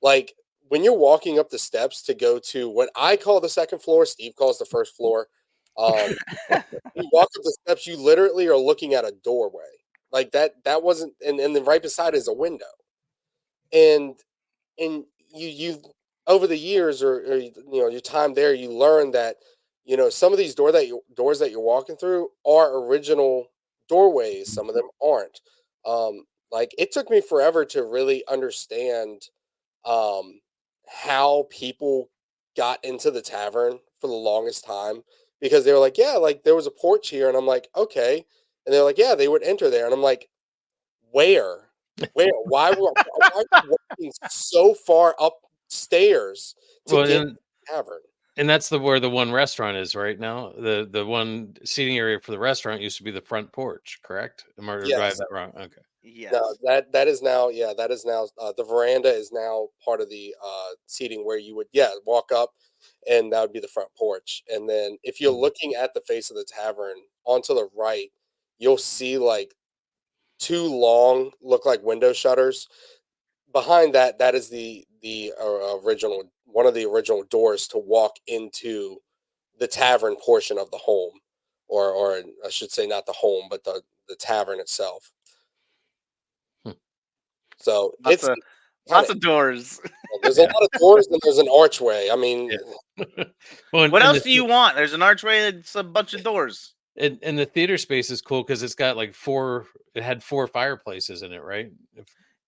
Like when you're walking up the steps to go to what I call the second floor, Steve calls the first floor. Um, you walk up the steps, you literally are looking at a doorway. Like that wasn't, and then right beside is a window. And you over the years, or your time there, you learn that some of these doors that you're walking through are original doorways, some of them aren't. Like it took me forever to really understand um how people got into the tavern for the longest time, because they were like, yeah, like there was a porch here, and I'm like, okay. And they're like, yeah, they would enter there, and I'm like, where? Where? Why are you walking so far upstairs to
Well,
get to
and
the tavern?
And that's where the one restaurant is right now. The one seating area for the restaurant used to be the front porch, correct? Am I or do I have
Yes.
that wrong? Okay.
No,
Yes.
that is now, yeah, that is now, the veranda is now part of the, seating where you would, yeah, walk up, and that would be the front porch, and then if you're
Mhm.
looking at the face of the tavern, onto the right, you'll see, like, 2 long, look like window shutters. Behind that, that is the original one of the original doors to walk into the tavern portion of the home, or I should say not the home, but the tavern itself.
Hmm.
So,
Lots
it's
of
kinda,
lots of doors.
there's a
Yeah.
lot of doors and there's an archway. I mean,
Yeah. Well,
What else do you want? There's an archway. It's a bunch of doors.
and the theater space is cool because it's got like it had 4 fireplaces in it, right?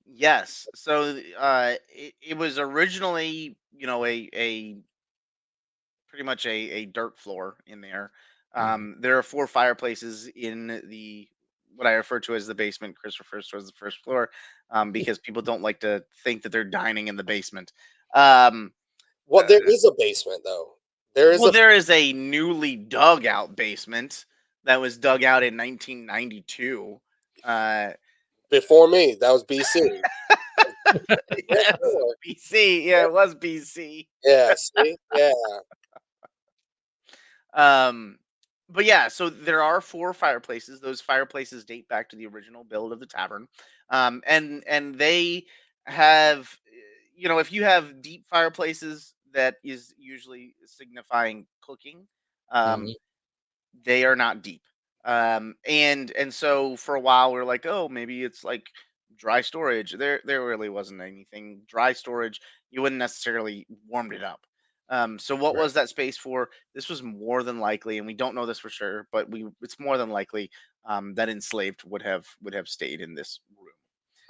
Yes. So it was originally, a pretty much a dirt floor in there.
Mhm.
There are 4 fireplaces in the what I refer to as the basement. Chris refers to as the first floor, because people don't like to think that they're dining in the basement. Um,
well, there
uh,
is a basement though. There is
well,
a
there is a newly dug out basement that was dug out in 1992. Uh,
before me. That was BC. Yes,
yes,
sir.
BC. Yeah,
Yeah,
it was BC.
yeah, see? Yeah.
Um, but yeah, so there are 4 fireplaces. Those fireplaces date back to the original build of the tavern. And they have, if you have deep fireplaces, that is usually signifying cooking. Um,
Mhm.
they are not deep. And so for a while we are like, oh, maybe it's like dry storage. There really wasn't anything dry storage. You wouldn't necessarily warmed it up. So what
Right.
was that space for? This was more than likely, and we don't know this for sure, but we it's more than likely, that enslaved would have stayed in this room.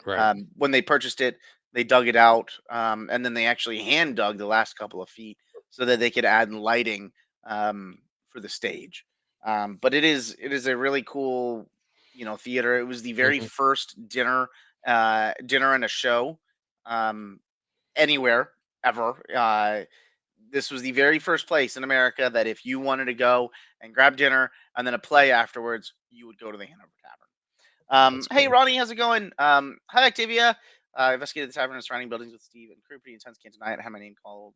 Right.
When they purchased it, they dug it out, and then they actually hand dug the last couple of feet so that they could add lighting, for the stage. But it is a really cool, theater. It was the very
Mhm.
first dinner and a show, um, anywhere ever. This was the very first place in America that if you wanted to go and grab dinner and then a play afterwards, you would go to the Hanover Tavern.
That's
Hey,
cool.
Ronnie, how's it going? Hi, Activia. Investigated the tavern and surrounding buildings with Steve and crew. Pretty intense. Can't deny it. I have my name called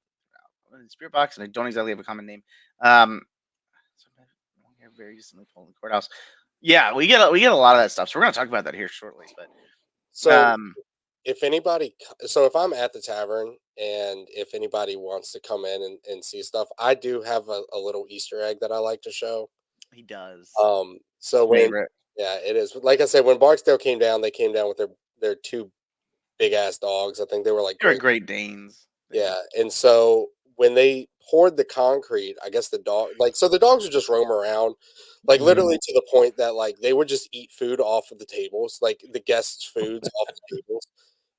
in the spirit box, and I don't exactly have a common name. Sometimes I'm very recently pulled in the courthouse. Yeah, we get a lot of that stuff, so we're gonna talk about that here shortly. But
So, if anybody so if I'm at the tavern and if anybody wants to come in and see stuff, I do have a little Easter egg that I like to show.
he does.
So when
Favorite.
yeah, it is. Like I said, when Barksdale came down, they came down with their 2 big ass dogs. I think they were like
You're a
great.
Great Danes.
Yeah, and so when they poured the concrete, I guess the dog like so the dogs would just roam around, like
Mhm.
literally to the point that like they would just eat food off of the tables, like the guests' foods off the tables.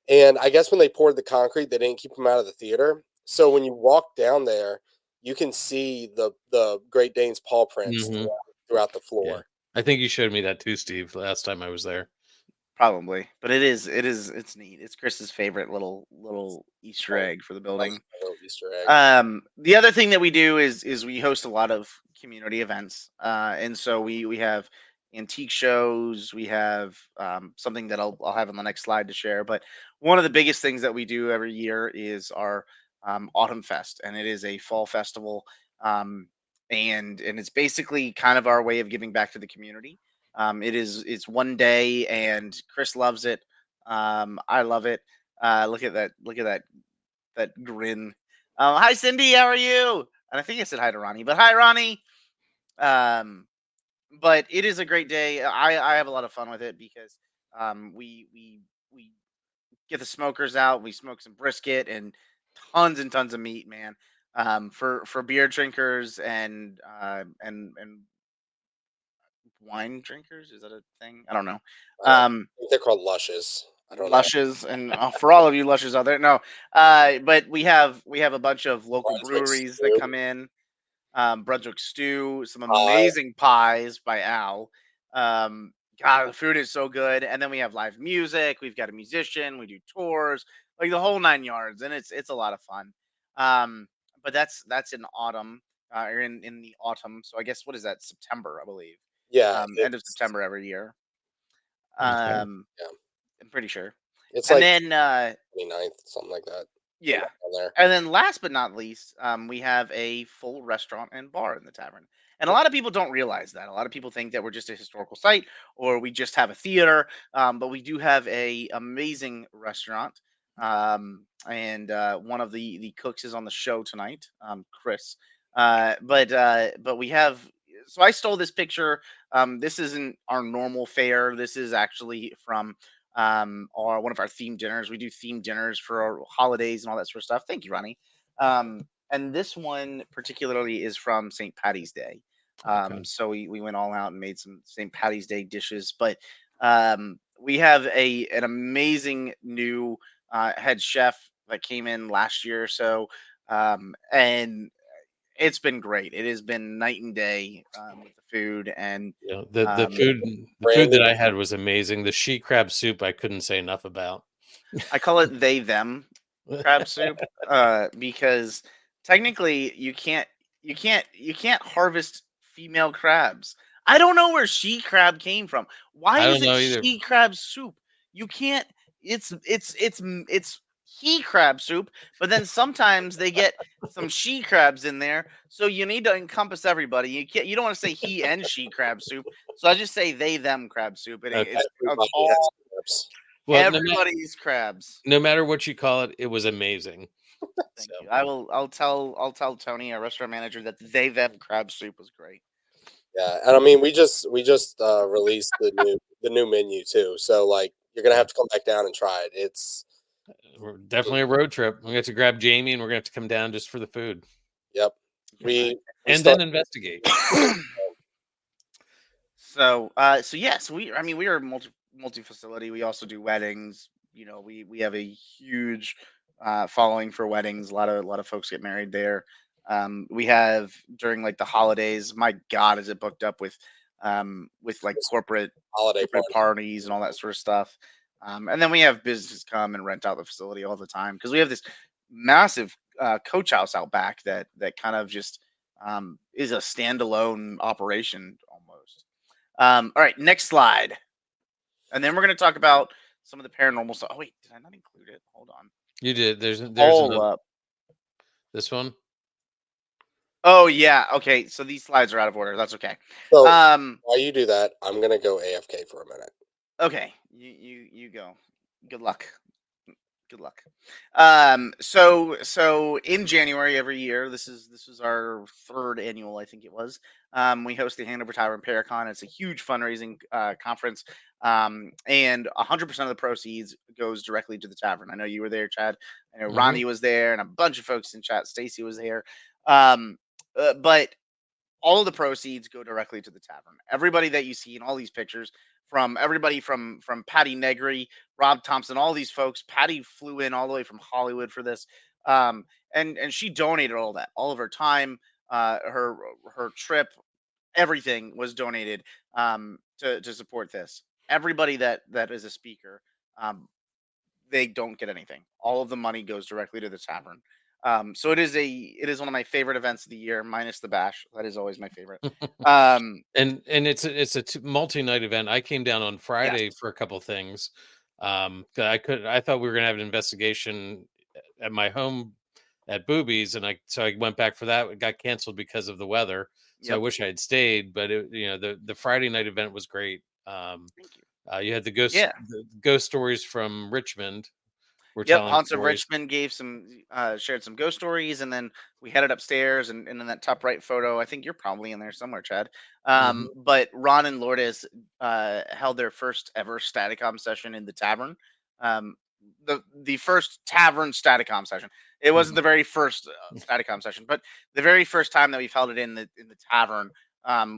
And I guess when they poured the concrete, they didn't keep them out of the theater. So when you walk down there, you can see the Great Dane's paw prints
Mhm.
throughout the
Yeah.
floor.
I think you showed me that too, Steve, last time I was there.
Probably, but it's neat. It's Chris's favorite little Easter
Fun,
egg for the
fun
building.
little Easter egg.
The other thing that we do is we host a lot of community events, and so we have antique shows. We have, something that I'll have on the next slide to share. But one of the biggest things that we do every year is our, Autumn Fest, and it is a fall festival, and it's basically kind of our way of giving back to the community. It's one day, and Chris loves it. I love it. Look at that! Look at that grin. Hi, Cindy. How are you? And I think I said hi to Ronnie, but hi, Ronnie. Um, but it is a great day. I have a lot of fun with it because, we get the smokers out. We smoke some brisket and tons of meat, man. For beer drinkers and wine drinkers, is that a thing? I don't know.
I don't
Um,
think they're called lushes. I don't know.
Lushes and, for all of you lushers out there, no. But we have a bunch of local
Brunswick
breweries that
stew,
come in. Brunswick stew, some
pie.
amazing pies by Al. God, the food is so good. And then we have live music. We've got a musician. We do tours, like the whole 9 yards, and it's a lot of fun. Um, but that's in autumn, or in the autumn. So I guess what is that? September, I believe.
Yeah,
End of
it's
September every year.
Okay.
Um,
yeah,
I'm pretty sure.
it's
And
like
then
29th, something like that,
yeah.
somewhere down there.
And then last but not least, we have a full restaurant and bar in the tavern. And a lot of people don't realize that. A lot of people think that we're just a historical site or we just have a theater. But we do have a amazing restaurant. And one of the cooks is on the show tonight, Chris. But we have. So I stole this picture. This isn't our normal fare. This is actually from or one of our themed dinners. We do themed dinners for our holidays and all that sort of stuff. Thank you, Ronnie. And this one particularly is from St. Patty's Day.
Okay.
So we went all out and made some St. Patty's Day dishes. But we have an amazing new head chef that came in last year or so. And it's been great. It has been night and day with the food and
Yeah,
um,
the food that
Brandon,
I had was amazing. The she crab soup I couldn't say enough about.
I call it they them crab soup because technically you can't harvest female crabs. I don't know where she crab came from. Why
I
is
don't
it
know either.
she crab soup? You can't. It's he crab soup, but then sometimes they get some she crabs in there, so you need to encompass everybody. You don't want to say he and she crab soup, so I just say they them crab soup.
Okay.
It's
everybody has
all
scripts.
Well,
everybody's crabs.
no matter what you call it, it was amazing.
Thank
So,
you. I'll tell Tony, our restaurant manager, that they them crab soup was great.
Yeah, and I mean, we just released the new menu too. So like, you're gonna
yeah,
have to come back down and try it. It's
we're definitely a road trip. We're gonna have to grab Jamie, and we're gonna have to come down just for the food,
yep.
Yeah.
We
and then
start.
investigate.
So yeah, so we are multi facility. We also do weddings. We have a huge following for weddings. A lot of folks get married there. We have during like the holidays. My God, is it booked up with like corporate
Holiday
corporate
party.
parties and all that sort of stuff. And then we have businesses come and rent out the facility all the time because we have this massive coach house out back that kind of just is a standalone operation almost. All right, next slide. And then we're going to talk about some of the paranormal stuff. Oh, wait, did I not include it? Hold on.
You did. There's
All
another.
up.
This one.
Oh, yeah. Okay. So these slides are out of order. That's okay.
So
Um,
while you do that, I'm gonna go AFK for a minute.
okay. You go. Good luck. Good luck. So in January every year, this is our third annual, I think it was. We host the Hanover Tavern Paracon. It's a huge fundraising conference, and 100% of the proceeds goes directly to the tavern. I know you were there, Chad. I know
Hmm.
Ronnie was there, and a bunch of folks in chat. Stacy was there, um, but all of the proceeds go directly to the tavern. Everybody that you see in all these pictures, from everybody from Patty Negri, Rob Thompson, all these folks. Patty flew in all the way from Hollywood for this, and she donated all that, all of her time, her trip, everything was donated to support this. Everybody that is a speaker, um, they don't get anything. All of the money goes directly to the tavern. So it is one of my favorite events of the year, minus the bash. That is always my favorite. Um,
And it's a multi-night event. I came down on
yes.
Friday for a couple things. 'Cause I thought we were gonna have an investigation at my home at Boobies, and I went back for that. It got canceled because of the weather. So I
Yep.
wish I had stayed, but the Friday night event was great.
Thank you.
You had
Yeah.
the ghost stories from Richmond. We're
Yep,
telling
Haunts of
stories.
Richmond gave shared some ghost stories, and then we headed upstairs, and in that top right photo, I think you're probably in there somewhere, Chad.
Mhm.
But Ron and Lourdes held their first ever Staticom session in the tavern. Um, the first tavern Staticom session. It wasn't
Mhm.
the very first Staticom session, but the very first time that we've held it in the tavern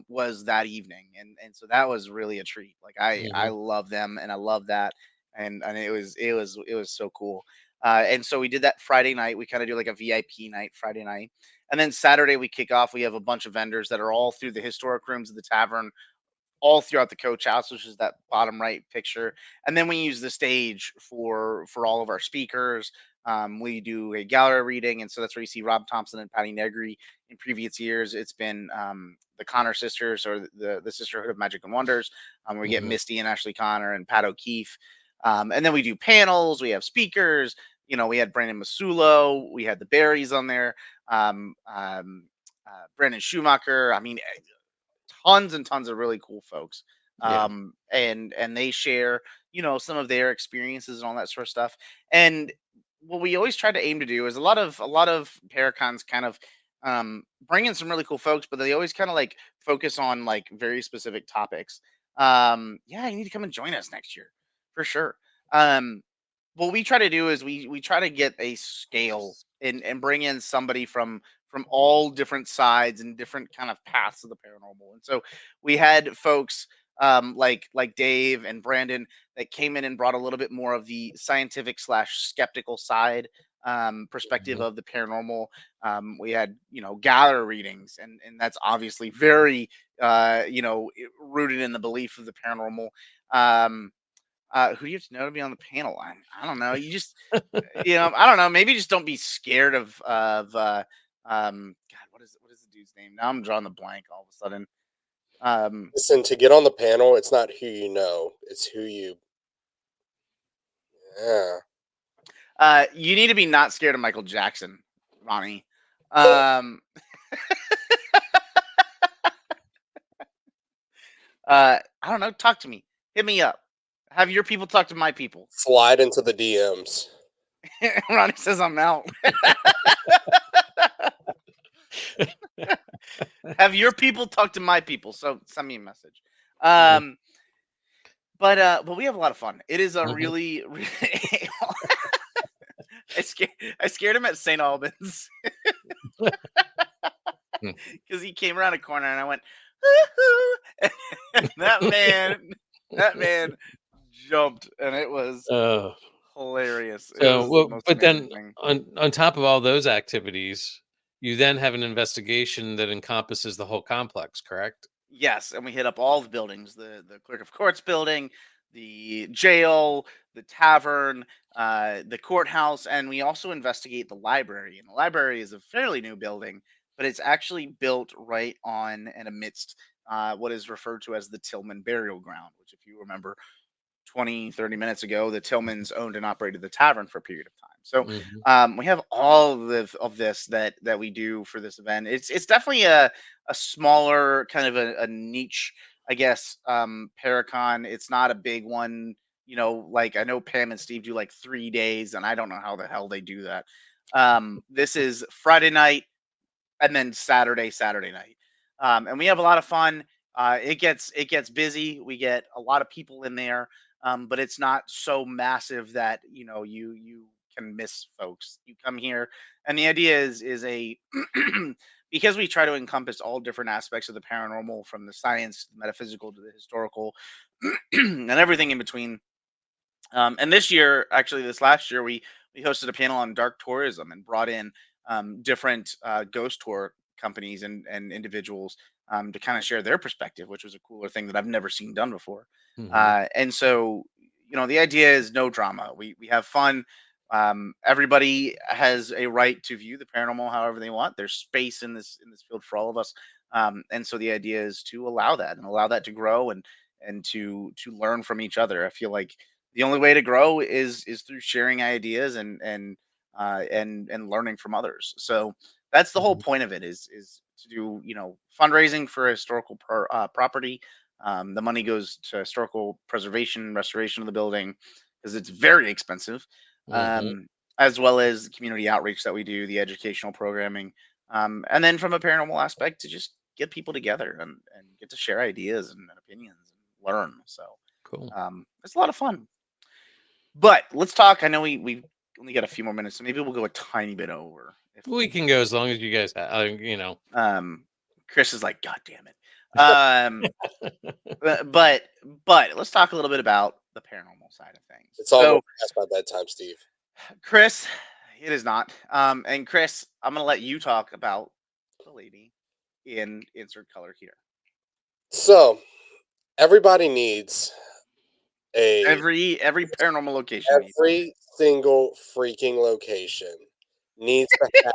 was that evening, and so that was really a treat. Like I
Mhm.
love them, and I love that, and it was so cool. And so we did that Friday night. We kind of do like a VIP night Friday night, and then Saturday we kick off. We have a bunch of vendors that are all through the historic rooms of the tavern, all throughout the coach house, which is that bottom right picture. And then we use the stage for all of our speakers. We do a gallery reading, and so that's where you see Rob Thompson and Patty Negri. In previous years, it's been the Connor sisters, or the Sisterhood of Magic and Wonders, where we get
Mhm.
Misty and Ashley Connor and Pat O'Keefe. And then we do panels. We have speakers. We had Brandon Masulo. We had the Berries on there. Um, um, Brandon Schumacher. I mean, tons and tons of really cool folks.
Yeah.
And they share, some of their experiences and all that sort of stuff. And what we always try to aim to do is a lot of paracons kind of bring in some really cool folks, but they always kind of like focus on like very specific topics. Yeah, you need to come and join us next year for sure. um what we try to do is we try to get a scale and bring in somebody from all different sides and different kind of paths of the paranormal. And so we had folks like Dave and Brandon that came in and brought a little bit more of the scientific slash skeptical side perspective
Mhm.
of the paranormal. We had gather readings, and that's obviously very rooted in the belief of the paranormal. um who do you have to know to be on the panel? I don't know. You just I don't know. Maybe just don't be scared of God. What is the dude's name? Now I'm drawing the blank all of a sudden. Um,
Listen, to get on the panel, it's not who you know, it's who you. Yeah.
you need to be not scared of Michael Jackson, Ronnie. Um, I don't know. Talk to me. Hit me up. Have your people talk to my people.
Slide into the DMs.
Ronnie says I'm out. Have your people talk to my people. So send me a message.
Mhm.
Um, but we have a lot of fun. It is a
Mhm.
really, really I scared him at St. Albans
Mm.
because he came around a corner and I went, "Woo-hoo!" And that man jumped, and it was
Oh,
hilarious. It
so
was the
well,
most
but
amazing
then
thing.
on top of all those activities, you then have an investigation that encompasses the whole complex, correct?
Yes, and we hit up all the buildings: the clerk of courts building, the jail, the tavern, the courthouse, and we also investigate the library. And the library is a fairly new building, but it's actually built right on and amidst what is referred to as the Tillman burial ground, which, if you remember, 20, 30 minutes ago, the Tillmans owned and operated the tavern for a period of time. So
Mhm.
we have all of this that we do for this event. It's definitely a smaller kind of a niche, I guess, Paracon. It's not a big one. Like, I know Pam and Steve do like 3 days, and I don't know how the hell they do that. This is Friday night and then Saturday night. And we have a lot of fun. It gets busy. We get a lot of people in there, but it's not so massive that you can miss folks. You come here, and the idea is a because we try to encompass all different aspects of the paranormal, from the science, the metaphysical, to the historical, and everything in between. And this year, actually, this last year, we hosted a panel on dark tourism and brought in different ghost tour companies and individuals to kind of share their perspective, which was a cooler thing that I've never seen done before.
Mhm.
And so, the idea is no drama. We have fun. Everybody has a right to view the paranormal however they want. There's space in this field for all of us. And so the idea is to allow that to grow, and to learn from each other. I feel like the only way to grow is through sharing ideas and learning from others. So that's the whole
Mhm.
point of it, is to do fundraising for historical property. The money goes to historical preservation, restoration of the building, because it's very expensive,
Mhm.
um, as well as the community outreach that we do, the educational programming, and then from a paranormal aspect, to just get people together and get to share ideas and opinions and learn. So
Cool.
it's a lot of fun. But let's talk. I know we only got a few more minutes, so maybe we'll go a tiny bit over. If
We can go as long as you guys
um, Chris is like, God damn it. Um, but let's talk a little bit about the paranormal side of things.
It's
So,
almost past my bedtime, Steve.
Chris, it is not. And Chris, I'm gonna let you talk about the lady in insert color here.
So everybody needs a
Every paranormal location needs.
every single freaking location needs to have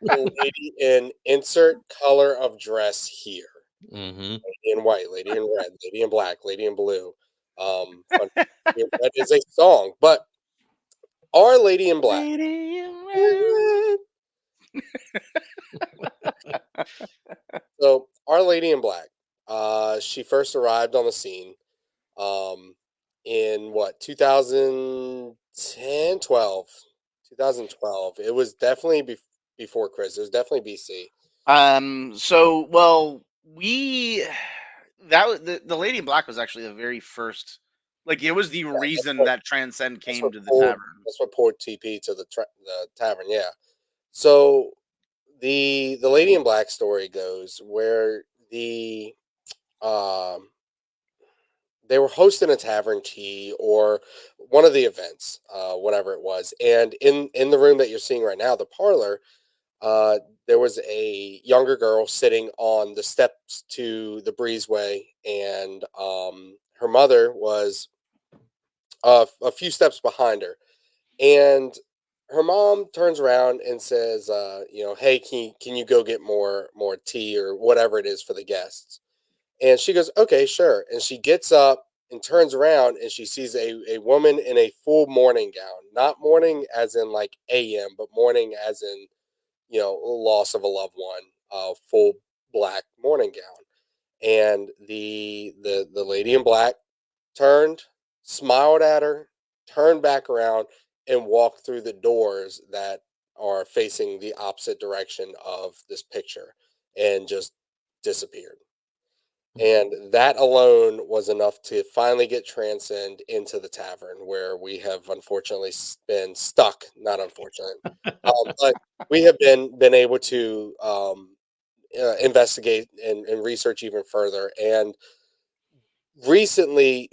a lady in insert color of dress here.
Mm-hmm.
Lady in white, lady in red, lady in black, lady in blue. Fun, that is a song, but Our Lady in Black.
Lady in red.
So, Our Lady in Black. She first arrived on the scene um, in what, 2010, 12, 2012. It was definitely before Chris. It was definitely BC.
So well, we that was the Lady in Black was actually the very first. Like it was the
Yeah,
reason that Transcend
that's
came
what
to the
pulled
tavern.
that's what poured TP to the tavern. Yeah. So the Lady in Black story goes where um they were hosting a tavern tea or one of the events, whatever it was, and in the room that you're seeing right now, the parlor, uh, there was a younger girl sitting on the steps to the breezeway, and her mother was a few steps behind her, and her mom turns around and says, "Hey, can you go get more tea or whatever it is for the guests?" And she goes, "Okay, sure." And she gets up and turns around and she sees a woman in a full morning gown, not morning as in like AM, but morning as in loss of a loved one, full black morning gown. And the lady in black turned, smiled at her, turned back around, and walked through the doors that are facing the opposite direction of this picture and just disappeared. And that alone was enough to finally get Transcend into the tavern, where we have unfortunately been stuck. Not unfortunately, but we have been able to investigate and research even further. And recently,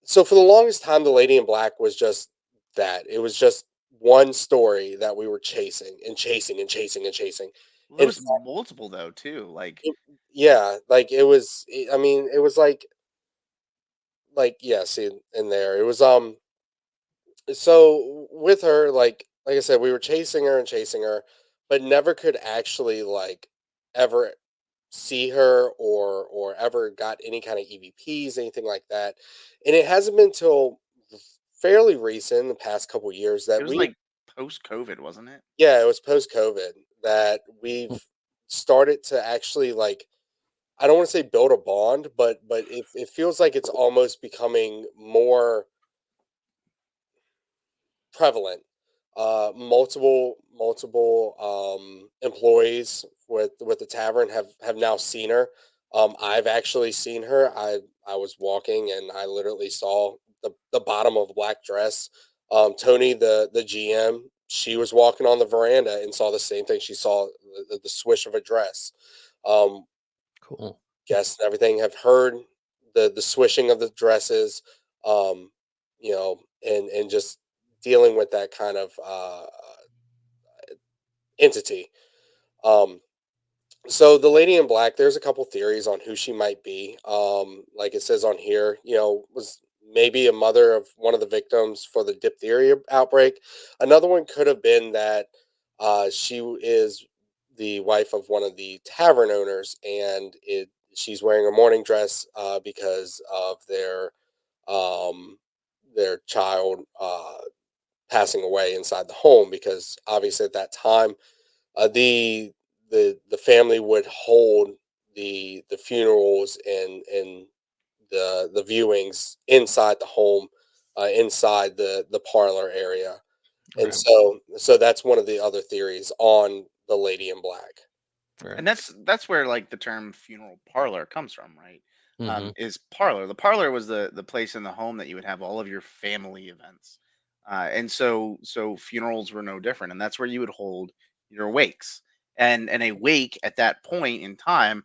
so for the longest time, the Lady in Black was just that. It was just one story that we were chasing and chasing and chasing and chasing.
Well, there
In
was multiple though too. Like
yeah, like it was. I mean, it was like yes, in there. It was so with her, like I said, we were chasing her and chasing her, but never could actually like ever see her or ever got any kind of EVPs, anything like that. And it hasn't been till fairly recent, the past couple years,
it
that
was
we
like post COVID, wasn't it?
yeah, it was post COVID that we've started to actually like I don't want to say build a bond, but it feels like it's almost becoming more prevalent. Multiple employees with the tavern have now seen her. I've actually seen her. I was walking and I literally saw the bottom of a black dress. Tony, the GM, she was walking on the veranda and saw the same thing. She saw the swish of a dress. Um,
Cool.
Guests and everything have heard the swishing of the dresses, um, and just dealing with that kind of entity. Um, so the lady in black, there's a couple theories on who she might be. Like it says on here, was maybe a mother of one of the victims for the diphtheria outbreak. Another one could have been that she is the wife of one of the tavern owners, and she's wearing a morning dress because of um, their child passing away inside the home. Because obviously at that time the the family would hold the funerals and the viewings inside the home, inside the parlor area, and
Right.
so that's one of the other theories on the Lady in Black.
And
Right.
that's where like the term funeral parlor comes from, right?
Mm-hmm.
Is parlor. The parlor was the place in the home that you would have all of your family events, and so funerals were no different, and that's where you would hold your wakes. And a wake at that point in time,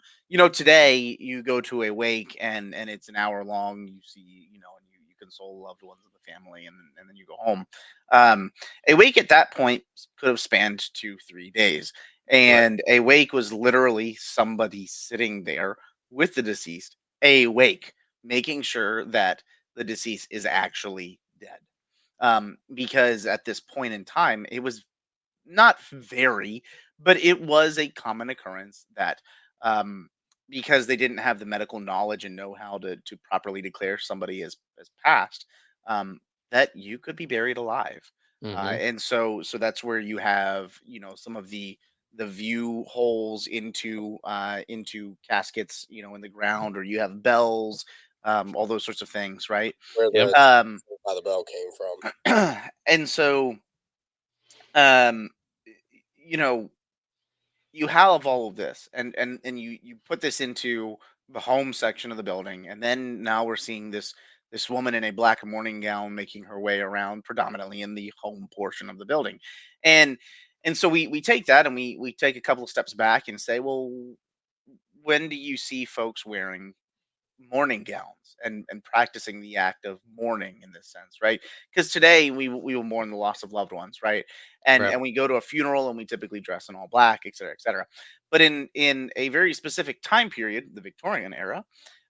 today you go to a wake and it's an hour long. You see, and you console loved ones of the family, and then you go home. A wake at that point could have spanned 2-3 days,
Right.
and a wake was literally somebody sitting there with the deceased, a wake, making sure that the deceased is actually dead. because at this point in time, it was not very, but it was a common occurrence that um, because they didn't have the medical knowledge and know how to properly declare somebody as passed, um, that you could be buried alive.
Hmm.
And so that's where you have, some of the view holes into caskets, in the ground, or you have bells, all those sorts of things, right?
Where
Yep.
the
Um,
Saved by the Bell came from.
and so um, you know you have all of this, and you put this into the home section of the building, and then now we're seeing this woman in a black morning gown making her way around predominantly in the home portion of the building. And and so we take that, and we take a couple of steps back and say, well, when do you see folks wearing mourning gowns and practicing the act of mourning in this sense, right? Because today we will mourn the loss of loved ones, right? and
Right.
and we go to a funeral and we typically dress in all black, et cetera, et cetera. But in a very specific time period, the Victorian era,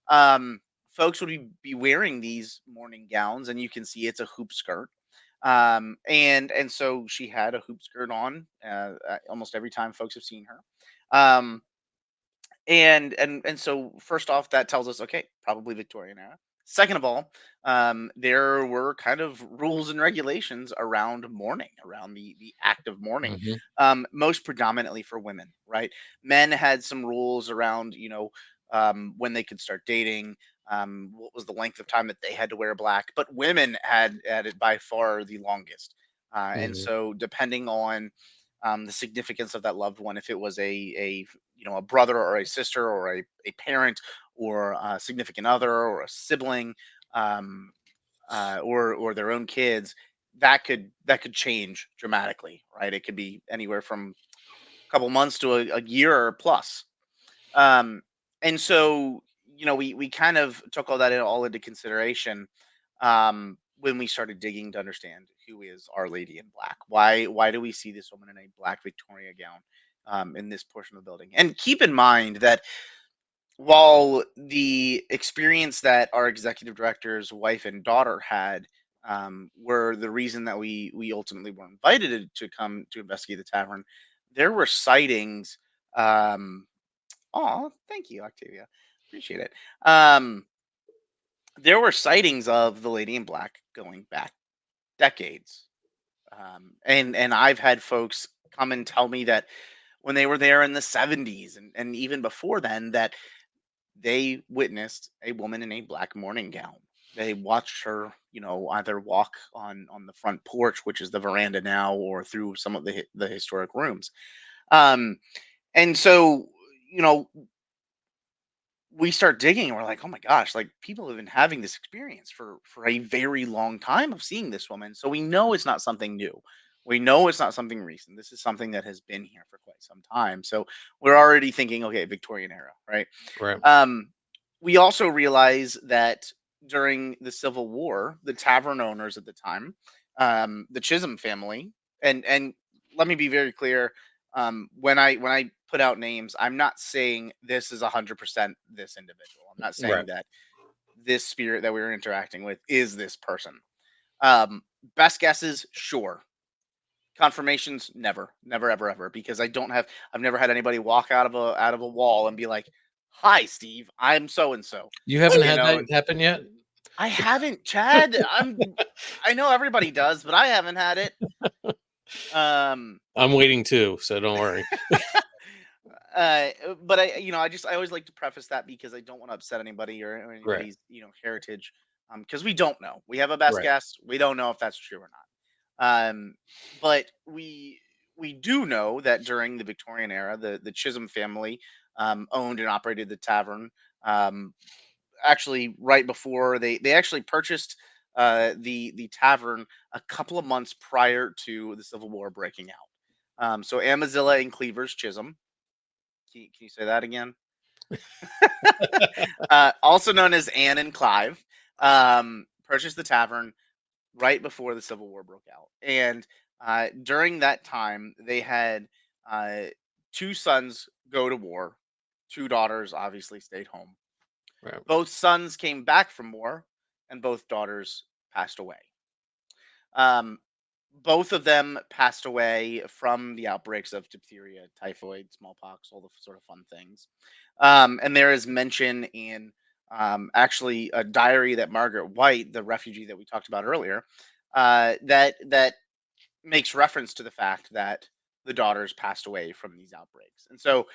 um folks would be wearing these mourning gowns, and you can see it's a hoop skirt. And so she had a hoop skirt on almost every time folks have seen her. Um and and and so first off, that tells us, okay, probably Victorian era. Second of all, there were kind of rules and regulations around mourning, around the act of mourning,
Hmm.
most predominantly for women, right? Men had some rules around, when they could start dating, what was the length of time that they had to wear black, but women had it by far the longest. And
Hmm.
so depending on the significance of that loved one, if it was a brother or a sister or a parent or a significant other or a sibling, um, or their own kids, that could change dramatically, right? It could be anywhere from a couple months to a year or plus. um, and so, we kind of took all that all into consideration, when we started digging to understand who is Our Lady in Black. Why do we see this woman in a black Victoria gown, in this portion of the building? And keep in mind that while the experience that our executive director's wife and daughter had, were the reason that we ultimately were invited to come to investigate the tavern, there were sightings. Oh, thank you, Octavia. Appreciate it. There were sightings of the Lady in Black going back decades. And I've had folks come and tell me that when they were there in the 70s, and even before then, that they witnessed a woman in a black morning gown. They watched her, either walk on the front porch, which is the veranda now, or through some of the historic rooms. Um, and so, you know, we start digging and we're like, oh my gosh, like people have been having this experience for a very long time of seeing this woman. So we know it's not something new. We know it's not something recent. This is something that has been here for quite some time. So we're already thinking, okay, Victorian era, right?
Right.
Um, we also realize that during the Civil War, the tavern owners at the time, the Chisholm family, and let me be very clear. When I put out names, I'm not saying this is 100% this individual. I'm not
Right.
saying that this spirit that we were interacting with is this person. Um, Best guesses, sure. Confirmations, never, never, ever, ever, because I've never had anybody walk out of a wall and be like, "Hi, Steve, I'm so and so."
You haven't
You
had that
know,
happen yet?
I haven't, Chad. I know everybody does, but I haven't had it. Um,
I'm waiting too, so don't worry.
but I always like to preface that because I don't want to upset anybody or
Right.
anybody's heritage, because we don't know. We have a best
Right.
guess. We don't know if that's true or not. But we do know that during the Victorian era, the Chisholm family owned and operated the tavern. Um, Actually, right before they actually purchased the tavern a couple of months prior to the Civil War breaking out. So Amazilla and Cleavers Chisholm. Can you say that again? Also known as Anne and Clive, purchased the tavern right before the Civil War broke out. And during that time, they had uh, two sons go to war. Two daughters obviously stayed home.
Right.
Both sons came back from war, and both daughters passed away. Um, both of them passed away from the outbreaks of diphtheria, typhoid, smallpox, all the sort of fun things. And there is mention in actually a diary that Margaret White, the refugee that we talked about earlier, that makes reference to the fact that the daughters passed away from these outbreaks. And so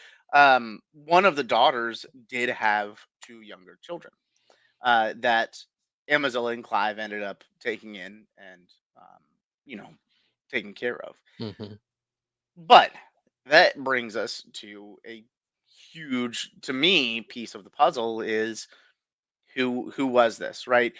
one of the daughters did have two younger children that Amaziah and Clive ended up taking in and, um, you know, taking care of.
Mhm.
But that brings us to a huge, to me, piece of the puzzle is who was this, right?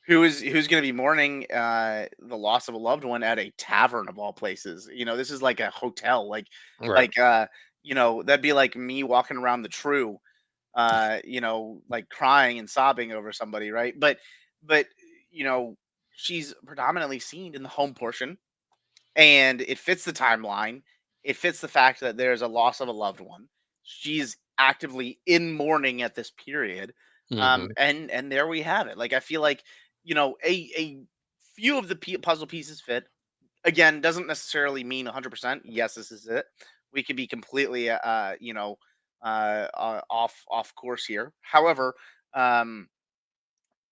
Who's going to be mourning the loss of a loved one at a tavern of all places? This is like a hotel,
Right.
like that'd be like me walking around the True, like crying and sobbing over somebody, right? But you know, she's predominantly seen in the home portion, and it fits the timeline. It fits the fact that there's a loss of a loved one. She's actively in mourning at this period,
Mhm.
and there we have it. Like I feel like a few of the puzzle pieces fit. Again, doesn't necessarily mean 100%. Yes, this is it. We could be completely, off course here. However, um,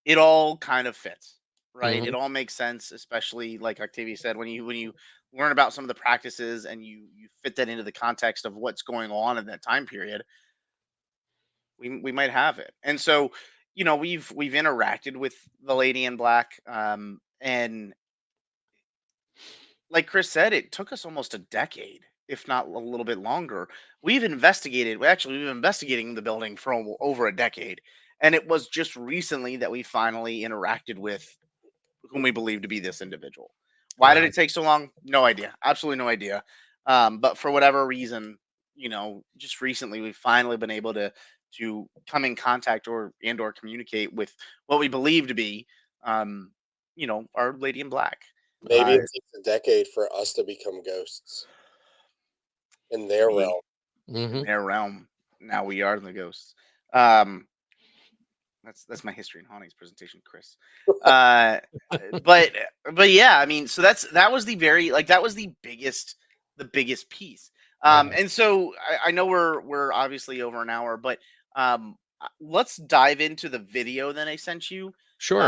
it all kind of fits, right?
Mhm.
It all makes sense, especially like Octavia said, when you learn about some of the practices and you fit that into the context of what's going on in that time period, we might have it. And so, we've interacted with the Lady in Black, and like Chris said, it took us almost a decade, if not a little bit longer. We've been investigating the building for over a decade. And it was just recently that we finally interacted with whom we believe to be this individual. Why did
Wow.
it take so long? No idea. Absolutely no idea. But for whatever reason, just recently we've finally been able to come in contact or communicate with what we believe to be, our Lady in Black.
Maybe
Uh,
it takes a decade for us to become ghosts in their
maybe
realm.
in
Mhm.
their realm. Now we are the ghosts. Um, that's my history and hauntings presentation, Chris. Uh, but but yeah, I mean, so that was the biggest piece.
Yeah.
And so I know we're obviously over an hour, but let's dive into the video that I sent you.
Sure.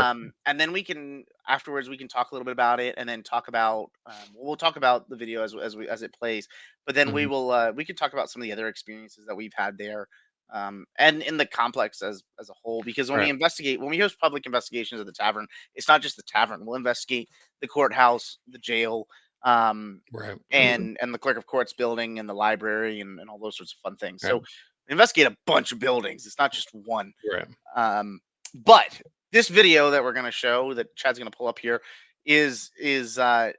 And then afterwards we can talk a little bit about it, and then talk about we'll talk about the video as it plays, but then
Mhm.
we can talk about some of the other experiences that we've had there, and in the complex as a whole. Because
Right.
when we host public investigations at the tavern, it's not just the tavern. We'll investigate the courthouse, the jail,
Right.
and the clerk of courts building, and the library, and all those sorts of fun things.
Right.
So we investigate a bunch of buildings. It's not just one.
Right.
Um, but this video that we're going to show, that Chad's going to pull up here, is
Well,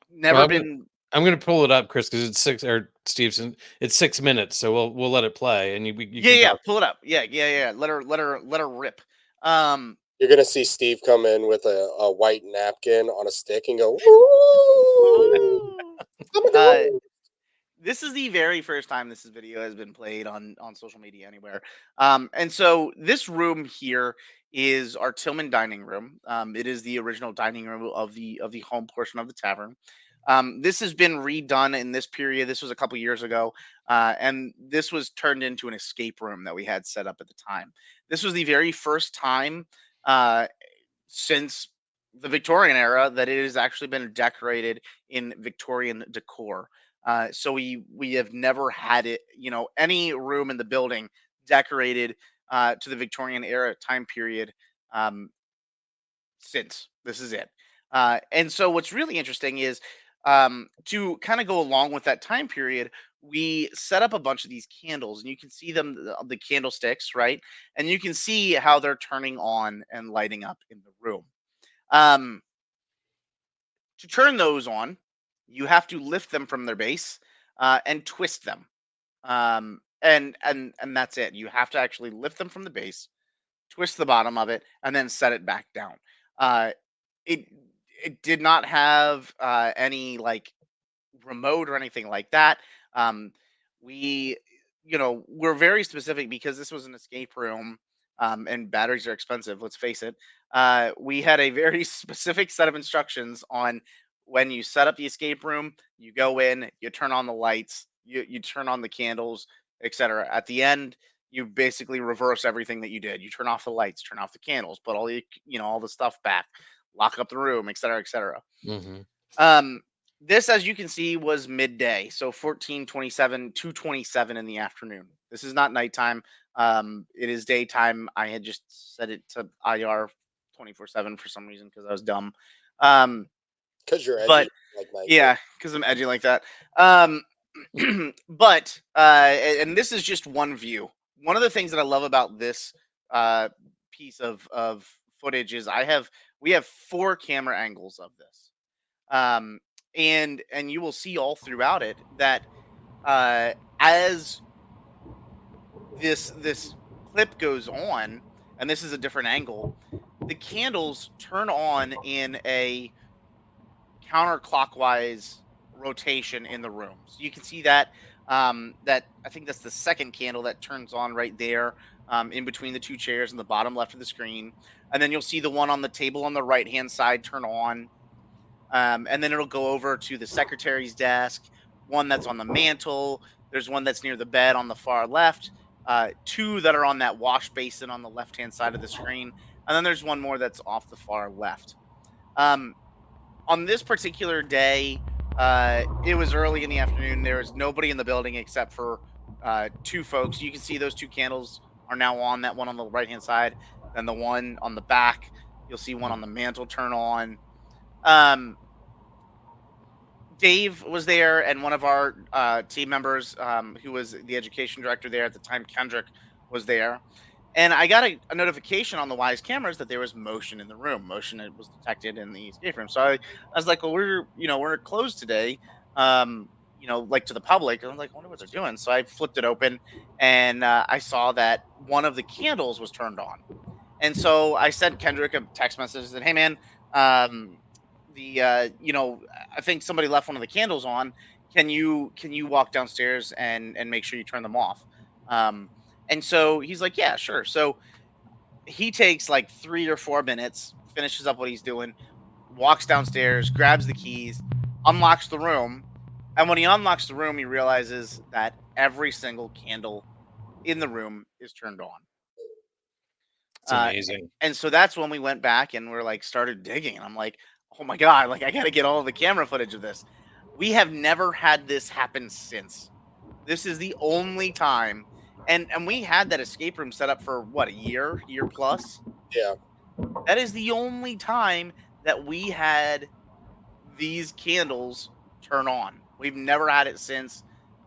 never been.
I'm gonna pull it up, Chris, because it's six or Stevenson. It's 6 minutes, so we'll let it play, and you
Yeah,
can
yeah,
talk.
pull it up. Yeah, yeah, yeah. Let her rip. Um,
You're gonna see Steve come in with a white napkin on a stick and go, "Ooh,
Ooh.
I'm a
uh,
ghost."
this is the very first time this video has been played on social media anywhere. And so this room here is our Tillman dining room. It is the original dining room of the home portion of the tavern. This has been redone in this period. This was a couple years ago, and this was turned into an escape room that we had set up at the time. This was the very first time uh, since the Victorian era that it has actually been decorated in Victorian decor. So we have never had it, any room in the building decorated to the Victorian era time period, um, since this is it. And so what's really interesting is, to kind of go along with that time period, we set up a bunch of these candles, and you can see them, the candlesticks, right? And you can see how they're turning on and lighting up in the room. Um, to turn those on, you have to lift them from their base, and twist them. And that's it. You have to actually lift them from the base, twist the bottom of it, and then set it back down. Uh, it it did not have any like remote or anything like that. Um, we we're very specific because this was an escape room. and batteries are expensive. Let's face it. We had a very specific set of instructions on when you set up the escape room. You go in, you turn on the lights, you turn on the candles, etc. At the end, you basically reverse everything that you did. You turn off the lights, turn off the candles, put all the all the stuff back, lock up the room, etc., etc.
Hmm.
Um, this, as you can see, was midday, so 14:27, 2:27 in the afternoon. This is not nighttime. It is daytime. I had just set it to IR 24/7 for some reason because I was dumb. Um,
Because you're
but
edgy like night too.
yeah, because I'm edgy like that. Um, but and this is just one view. One of the things that I love about this uh piece of footage is we have 4 camera angles of this. um and you will see all throughout it that as this clip goes on, and this is a different angle, the candles turn on in a counterclockwise rotation in the room. So you can see that that I think that's the second candle that turns on right there, in between the 2 chairs in the bottom left of the screen. And then you'll see the one on the table on the right hand side turn on. And then it'll go over to the secretary's desk, one that's on the mantle. There's one that's near the bed on the far left, 2 that are on that wash basin on the left hand side of the screen. And then there's one more that's off the far left. Um, on this particular day, it was early in the afternoon. There was nobody in the building except for 2 folks. You can see those 2 candles are now on, that one on the right hand side, then the one on the back. You'll see one on the mantle turn on. Um, Dave was there, and one of our team members, who was the education director there at the time, Kendrick, was there. And I got a notification on the Wise cameras that there was motion in the room. Motion that was detected in the escape room. So I was like, "Well, we're closed today, like to the public." And I'm like, "I wonder what they're doing." So I flipped it open, and I saw that one of the candles was turned on. And so I sent Kendrick a text message and said, "Hey, man, um, I think somebody left one of the candles on. Can you walk downstairs and make sure you turn them off?" Um, and so he's like, "Yeah, sure." So he takes like 3 or 4 minutes, finishes up what he's doing, walks downstairs, grabs the keys, unlocks the room, and when he unlocks the room, he realizes that every single candle in the room is turned on.
It's
Uh,
amazing.
and so that's when we went back and we're like started digging. And I'm like, oh my god, like I got to get all of the camera footage of this. We have never had this happen since. This is the only time, and we had that escape room set up for what, a year plus.
Yeah.
That is the only time that we had these candles turn on. We've never had it since.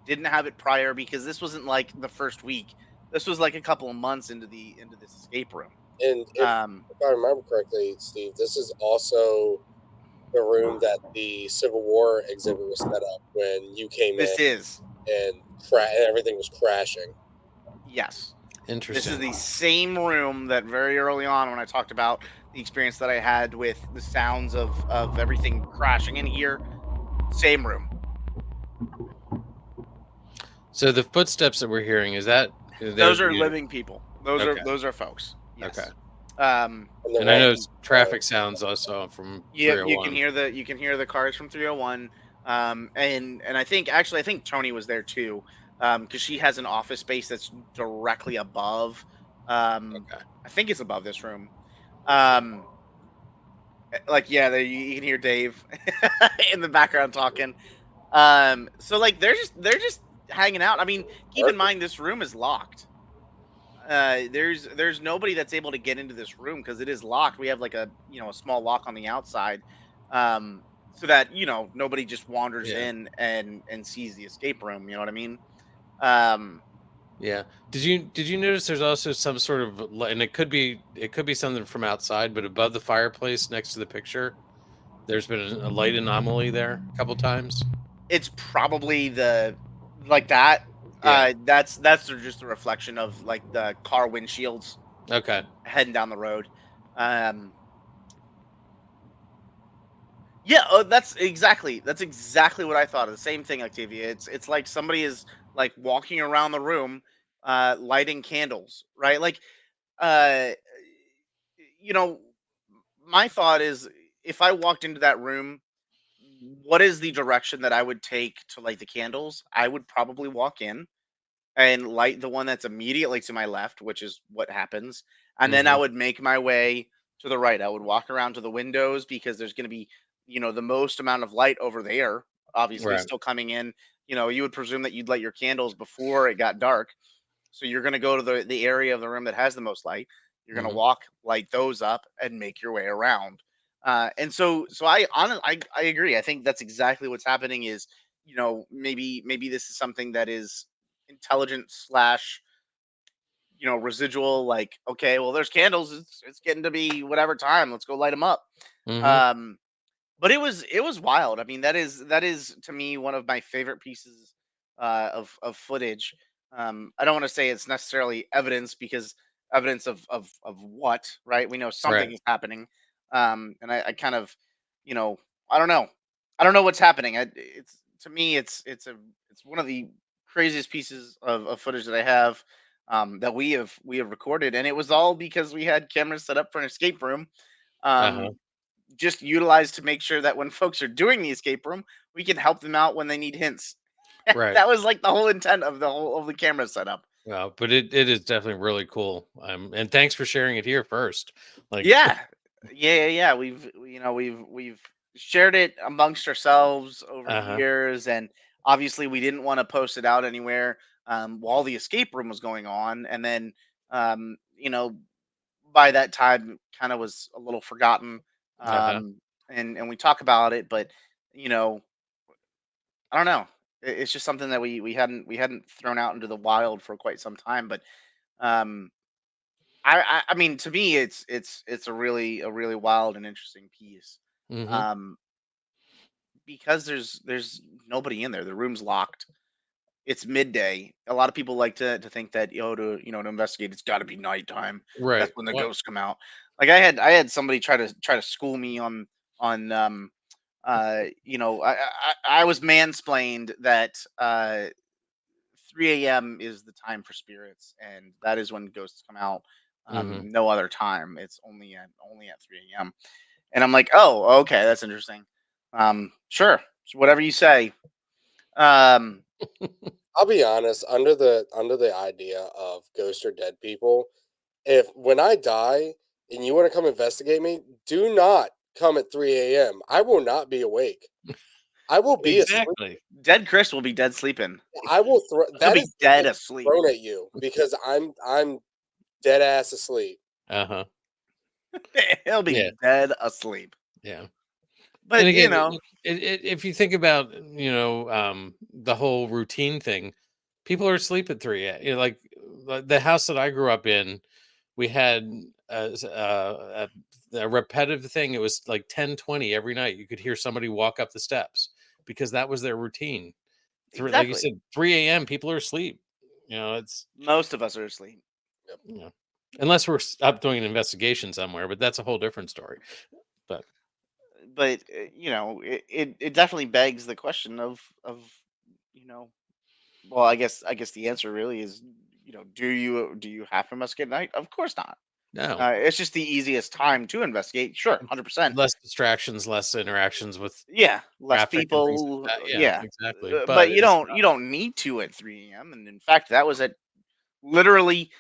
Didn't have it prior because this wasn't like the first week. This was like a couple of months into this escape room.
And if I remember correctly, Steve, this is also the room that the Civil War exhibit was set up when you came in
This is
and everything was crashing.
Yes. This
Interesting.
is the same room that very early on when I talked about the experience that I had with the sounds of everything crashing in here. Same room.
So the footsteps that we're hearing,
Those are living people.
Okay.
Those are folks. Yes.
Okay.
And the
And I know
one-
it's traffic sounds also from
You
301.
can hear the cars from 301. And I think Tony was there too. Because she has an office space that's directly above.
Okay.
I think it's above this room. Like, yeah, you can hear Dave in the background talking. So like they're just hanging out. I mean, keep in mind this room is locked. There's nobody that's able to get into this room because it is locked. We have like a small lock on the outside, so that nobody just wanders
Yeah.
in and sees the escape room. You know what I mean? Um,
Yeah. Did you notice there's also some sort of and it could be something from outside, but above the fireplace next to the picture, there's been a light anomaly there a couple times.
it's probably like that.
Yeah.
That's just a reflection of like the car windshields
Okay.
heading down the road. Yeah, that's exactly what I thought of. The same thing, Octavia. It's like somebody is like walking around the room, lighting candles, right? Like uh, you know, my thought is if I walked into that room, what is the direction that I would take to light the candles? I would probably walk in and light the one that's immediately to my left, which is what happens. And then I
Mhm.
would make my way to the right. I would walk around to the windows because there's going to be, the most amount of light over there, obviously
Right.
still coming in. You would presume that you'd light your candles before it got dark. So you're going to go to the area of the room that has the most light. You're going to
Mhm.
walk, light those up, and make your way around. And so I agree. I think that's exactly what's happening. Is maybe this is something that is intelligent slash residual. Like, okay, well, there's candles. It's getting to be whatever time. Let's go light them up.
Mhm.
Um, but it was wild. I mean, that is to me one of my favorite pieces of footage. I don't want to say it's necessarily evidence because evidence of what, right? We know something
Right.
is happening, and I kind of, you know, I don't know, I don't know what's happening. It's to me, it's one of the craziest pieces of footage that I have. That we have recorded, and it was all because we had cameras set up for an escape room.
Uh-huh.
Um, just utilized to make sure that when folks are doing the escape room, we can help them out when they need hints.
Right.
That was like the whole intent of the camera setup.
Well, but it is definitely really cool. And thanks for sharing it here first. Like,
Yeah, yeah. We've shared it amongst ourselves over the
uh-huh.
years, and obviously we didn't want to post it out anywhere while the escape room was going on, and then um, you know by that time kind of was a little forgotten,
Uh-huh.
and we talk about it, but you know I don't know. It's just something that we hadn't thrown out into the wild for quite some time. But um, I mean, to me, it's a really wild and interesting piece.
Mhm.
Um, because there's nobody in there. The room's locked. It's midday. A lot of people like to think that to investigate, it's got to be nighttime. That's
Right.
when the
What?
ghosts come out. Like I had somebody try to school me on I was mansplained that 3 a.m. is the time for spirits, and that is when ghosts come out.
Mhm.
No other time. It's only at 3 a.m. And I'm like, oh, okay, that's interesting. Sure, whatever you say. Um,
I'll be honest, under the idea of ghost or dead people, if when I die and you want to come investigate me, do not come at 3 a.m. I will not be awake. I will be asleep.
Exactly.
Dead Chris will be dead sleeping.
I will throw
He'll
that
be
is
dead
being
asleep.
thrown at you because I'm dead ass asleep.
Uh-huh.
He'll be
Yeah.
dead asleep.
Yeah. And
But
again, if you think about, the whole routine thing, people are asleep at 3 like the house that I grew up in, we had a repetitive thing. It was like 10:20 every night. You could hear somebody walk up the steps because that was their routine. Like you
exactly.
said, 3 a.m. people are asleep. It's
Most of us are asleep.
Yep.
you know, unless we're up doing an investigation somewhere, but that's a whole different story. But
But it definitely begs the question of you know well, I guess the answer really is, do you have to investigate at night? Of course not.
no,
It's just the easiest time to investigate. Sure, 100%.
less distractions, less interactions with
Yeah, less
traffic and things like
people.
that. Yeah,
Yeah,
exactly. But
but you
it's
don't you don't need to at 3 a.m. And in fact, that was at literally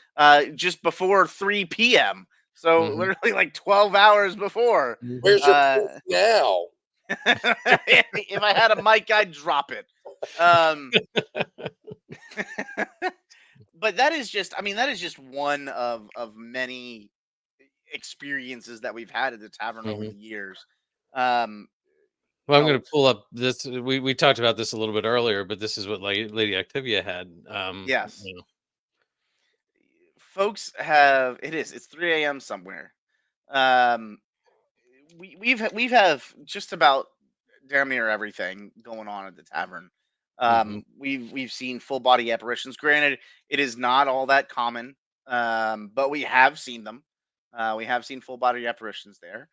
just before 3 p.m. So
mhm.
literally like 12 hours before.
Mhm.
Where's your proof
Uh,
now?
if I had a mic, I'd drop it. Um, but that is just one of many experiences that we've had at the tavern over
Mhm.
the years. Um, you
Well, I'm
know,
going to pull up this. We talked about this a little bit earlier, but this is what Lady Activia had.
yes, folks have it's 3 a.m. somewhere. Um, we've have just about damn near everything going on at the tavern.
Mhm.
We've seen full body apparitions. Granted, it is not all that common, but we have seen them. We have seen full body apparitions there.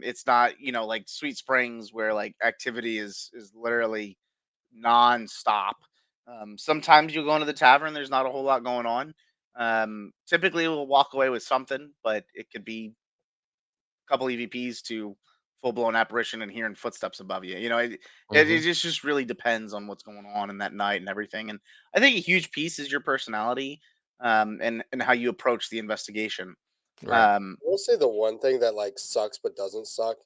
It's not like Sweet Springs where like activity is literally nonstop. Sometimes you'll go into the tavern. There's not a whole lot going on. Typically, we'll walk away with something, but it could be a couple EVPs to full blown apparition and hearing footsteps above you. It
Hmm.
just really depends on what's going on in that night and everything. And I think a huge piece is your personality, and how you approach the investigation.
Right.
Um,
I will say the one thing that like sucks but doesn't suck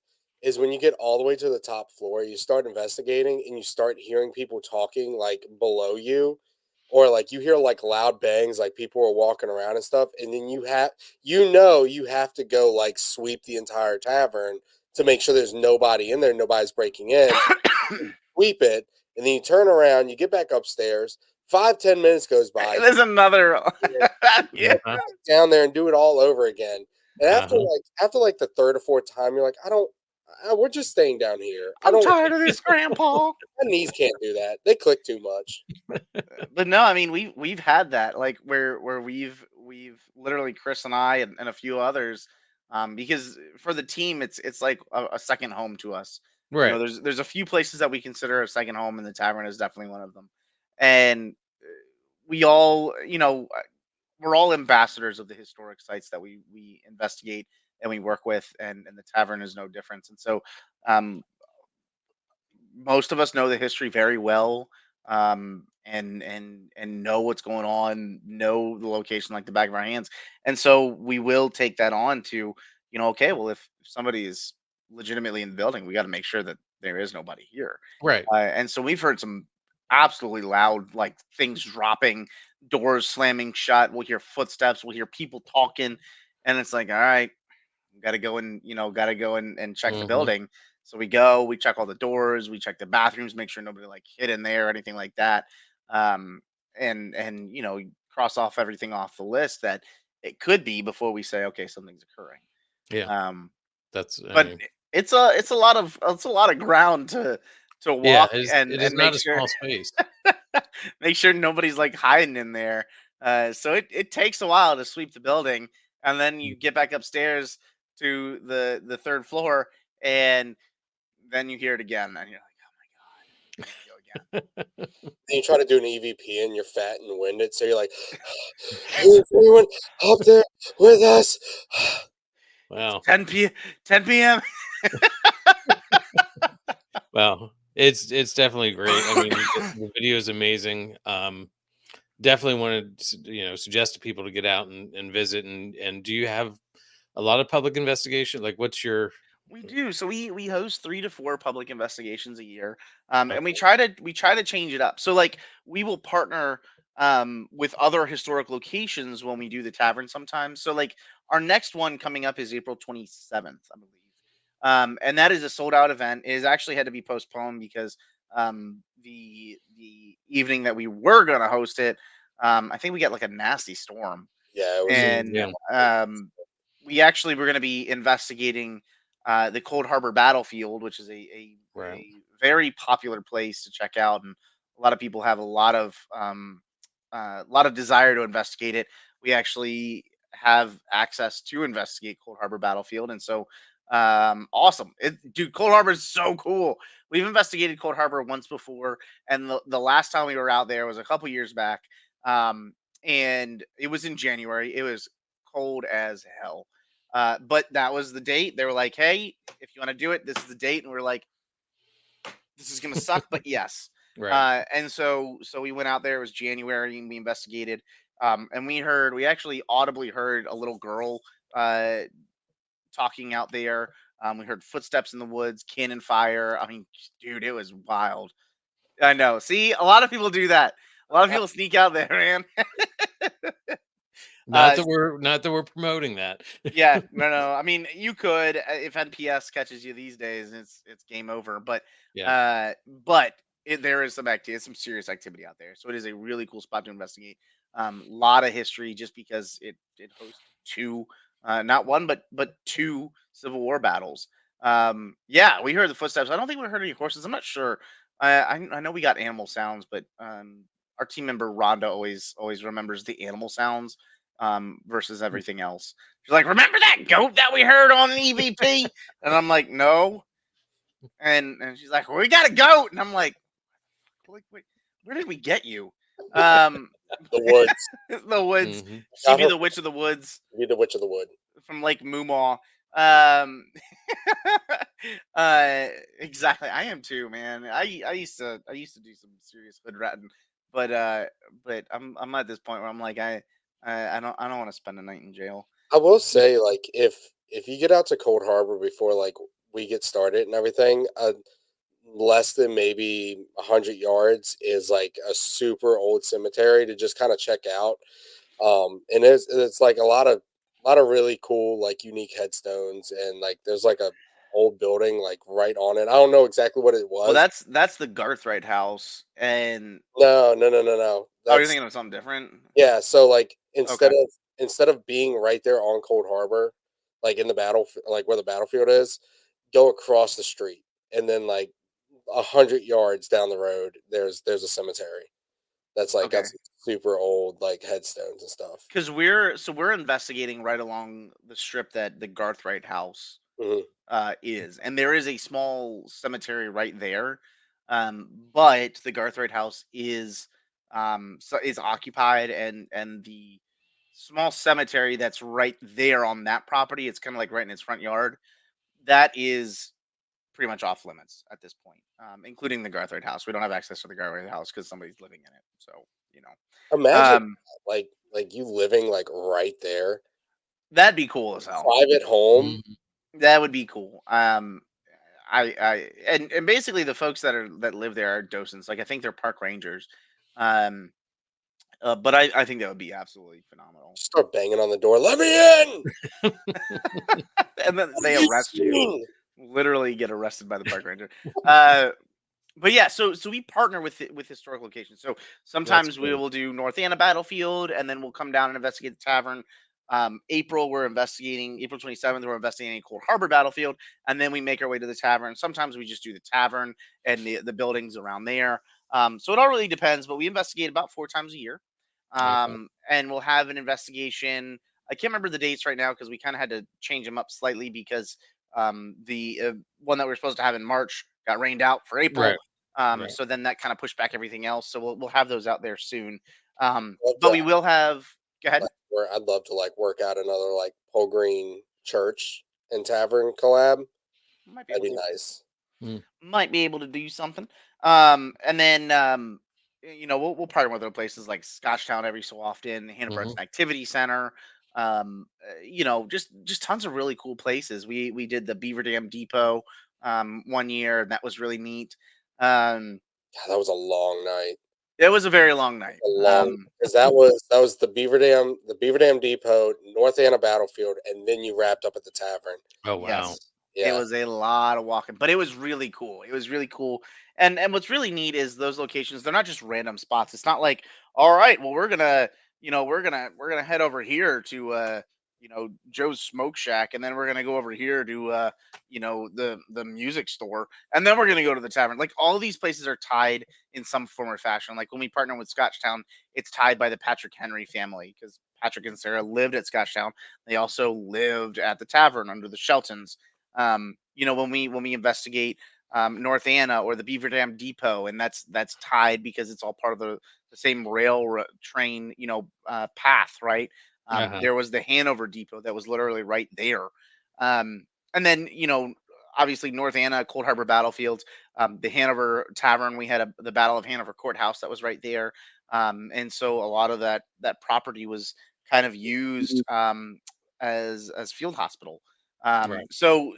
is when you get all the way to the top floor, you start investigating and you start hearing people talking like below you, or like you hear like loud bangs, like people are walking around and stuff, and then you have to go like sweep the entire tavern to make sure there's nobody in there, nobody's breaking in. Sweep it, and then you turn around, you get back upstairs. 5-10 minutes goes by,
there's another. Yeah,
Uh-huh.
down there and do it all over again. And
Uh-huh.
after like the third or fourth time, you're like, we're just staying down here. I
I'm
don't,
tired of this, Grandpa.
my knees can't do that. They click too much.
But no, I mean we've had that, like, where we've literally, Chris and I and a few others, because for the team it's like a second home to us.
Right.
There's a few places that we consider a second home, and the tavern is definitely one of them. And we all, we're all ambassadors of the historic sites that we investigate and we work with, and the tavern is no difference. And so, um, most of us know the history very well, and know what's going on, know the location like the back of our hands. And so we will take that on to, okay, well, if somebody is legitimately in the building, we got to make sure that there is nobody here.
Right.
And so we've heard some absolutely loud, like, things dropping, doors slamming shut. We'll hear footsteps, we'll hear people talking, and it's like, all right, gotta go and check the
Hmm.
building. So we go, we check all the doors, we check the bathrooms, make sure nobody like hid in there or anything like that. Um, and cross off everything off the list that it could be before we say, okay, something's occurring.
Yeah.
Um,
That's, I
but
mean,
it's a lot of ground to
yeah,
walk
it is
and
not
make
a
sure
small space.
make sure nobody's like hiding in there. So it takes a while to sweep the building, and then you get back upstairs to the third floor, and then you hear it again, and you're like, oh my god, here we go again.
Then you try to do an EVP and you're fat and winded, so you're like, is anyone up there with us?
It's
Wow.
10 p.m.
Well, it's definitely great. I mean, the video is amazing. Definitely want to, suggest to people to get out and visit. And do you have a lot of public investigation? Like, what's your?
We do. So we host 3 to 4 public investigations a year, and we
Okay.
try to change it up. So, like, we will partner with other historic locations when we do the tavern sometimes. So, like, our next one coming up is April 27th, I believe, and that is a sold out event. It has actually had to be postponed because the evening that we were gonna host it, I think we got like a nasty storm,
Yeah, it was a
and
Yeah.
we actually were going to be investigating the Cold Harbor battlefield, which is
Right.
a very popular place to check out, and a lot of people have a lot of desire to investigate it. We actually have access to investigate Cold Harbor battlefield, and so, awesome, dude. Cold Harbor is so cool. We've investigated Cold Harbor once before, and the last time we were out there was a couple years back. Um, and it was in January. It was cold as hell. But that was the date. They were like, "Hey, if you want to do it, this is the date." And we're like, "This is gonna suck, but yes."
Right.
And so we went out there. It was January, and we investigated. And we actually audibly heard a little girl uh, talking out there. We heard footsteps in the woods, cannon fire. I mean, dude, it was wild. I know. See, a lot of people do that. A lot of people sneak out there, man.
Not
Uh,
that we're promoting that.
Yeah, no. I mean, you could, if NPS catches you these days, it's game over.
Yeah.
Uh, but there is some activity, some serious activity out there. So it is a really cool spot to investigate. Lot of history, just because it hosts 2, not one, but 2 Civil War battles. Yeah, we heard the footsteps. I don't think we heard any horses. I'm not sure. I know we got animal sounds, but our team member Rhonda always remembers the animal sounds versus everything else. She's like, "Remember that goat that we heard on the EVP?" And I'm like, "No." And she's like, "Well, we got a goat." And I'm like, "Wait, where did we get you?" Um,
The woods.
The woods.
Mhm.
She be the witch of the woods
Be the witch of the wood.
from Lake Moomaw. Um, uh, exactly. I am too, man. I used to do some serious hood ratting, but I'm at this point where I'm like I don't want to spend a night in jail.
I will say, like, if you get out to Cold Harbor before like we get started and everything, less than maybe 100 yards is like a super old cemetery to just kind of check out. And it's like a lot of really cool like unique headstones, and like there's like a old building like right on it. I don't know exactly what it
Well,
was.
that's the Garthright house, and
No, no, no, no, no.
oh, you're
That's
thinking of something different.
yeah. So like
Okay,
instead of being right there on Cold Harbor, like in the battle, like where the battlefield is, go across the street, and then like 100 yards down the road, there's a cemetery that's like got
okay.
some super old like headstones and stuff.
Because we're investigating right along the strip that the Garthright house
Hmm.
is, and there is a small cemetery right there. But the Garthright house is occupied, and the small cemetery that's right there on that property, it's kind of like right in its front yard. That is pretty much off limits at this point, including the Garthright house. We don't have access to the Garthright house because somebody's living in it. So you know,
Imagine
um,
like you living like right there,
that'd be cool as hell.
private home.
Mhm.
That would be cool. And basically the folks that live there are docents. Like I think they're park rangers. Um, but I think that would be absolutely phenomenal.
Start banging on the door. Let me in.
And then
What
they
have you
arrest you.
seen?
Literally get arrested by the park ranger. Uh, but yeah, so we partner with historic locations. So
That's
sometimes we
cool.
will do North Anna Battlefield, and then we'll come down and investigate the tavern. April 27th. We're investigating Cold Harbor Battlefield, and then we make our way to the tavern. Sometimes we just do the tavern and the buildings around there. So it all really depends, but we investigate about 4 times a year.
Okay.
And we'll have an investigation. I can't remember the dates right now because we kind of had to change them up slightly because the one that we are supposed to have in March got rained out for April.
Right. Right.
So then that kind of pushed back everything else. So we'll have those out there soon.
Love
But
to
we will have. Go ahead.
like where I'd love to like work out another like Paul Green church and tavern collab.
Might be
That'd
able
be
to.
nice.
Mm.
Might be able to do something. And then we'll partner with other places like Scotchtown every so often, Hanover Arts
Mhm.
and Activity Center. Just tons of really cool places. We did the Beaver Dam Depot one year, and that was really neat. Um,
God, that was a long night.
it was a very long night.
A long because that was the Beaver Dam Depot, North Anna Battlefield, and then you wrapped up at the tavern.
Oh, wow.
Yes. It
Yeah.
was a lot of walking, but it was really cool. It was really cool. And what's really neat is those locations, they're not just random spots. It's not like, all right, well, we're gonna head over here to Joe's Smoke Shack, and then we're gonna go over here to the music store, and then we're gonna go to the tavern. Like all these places are tied in some form or fashion. Like when we partner with Scotchtown, it's tied by the Patrick Henry family because Patrick and Sarah lived at Scotchtown. They also lived at the tavern under the Sheltons. When we investigate North Anna or the Beaver Dam Depot, and that's tied because it's all part of the same rail train, path, right?
Uh-huh.
There was the Hanover Depot that was literally right there. And then, obviously North Anna, Cold Harbor Battlefields, the Hanover Tavern, we had the Battle of Hanover Courthouse that was right there. And so a lot of that property was kind of used as field hospital.
Right.
So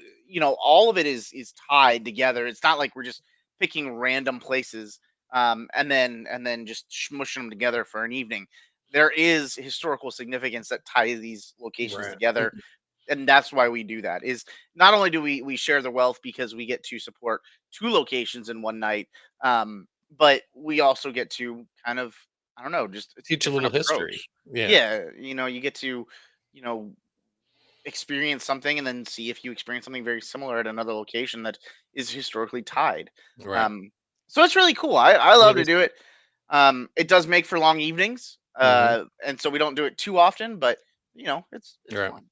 all of it is tied together. It's not like we're just picking random places and then just smushing them together for an evening. There is historical significance that ties these locations
Right.
together, and that's why we do that. Is not only do we share the wealth because we get to support two locations in one night, but we also get to kind of, I don't know, just it's a
Teach a little
different
history.
approach.
Yeah.
Yeah, you get to you know experience something and then see if you experience something very similar at another location that is historically tied.
Right.
Um, so it's really cool. I love
That
to
is
do it. It does make for long evenings,
Mhm.
and so we don't do it too often, but it's
Right.
fun.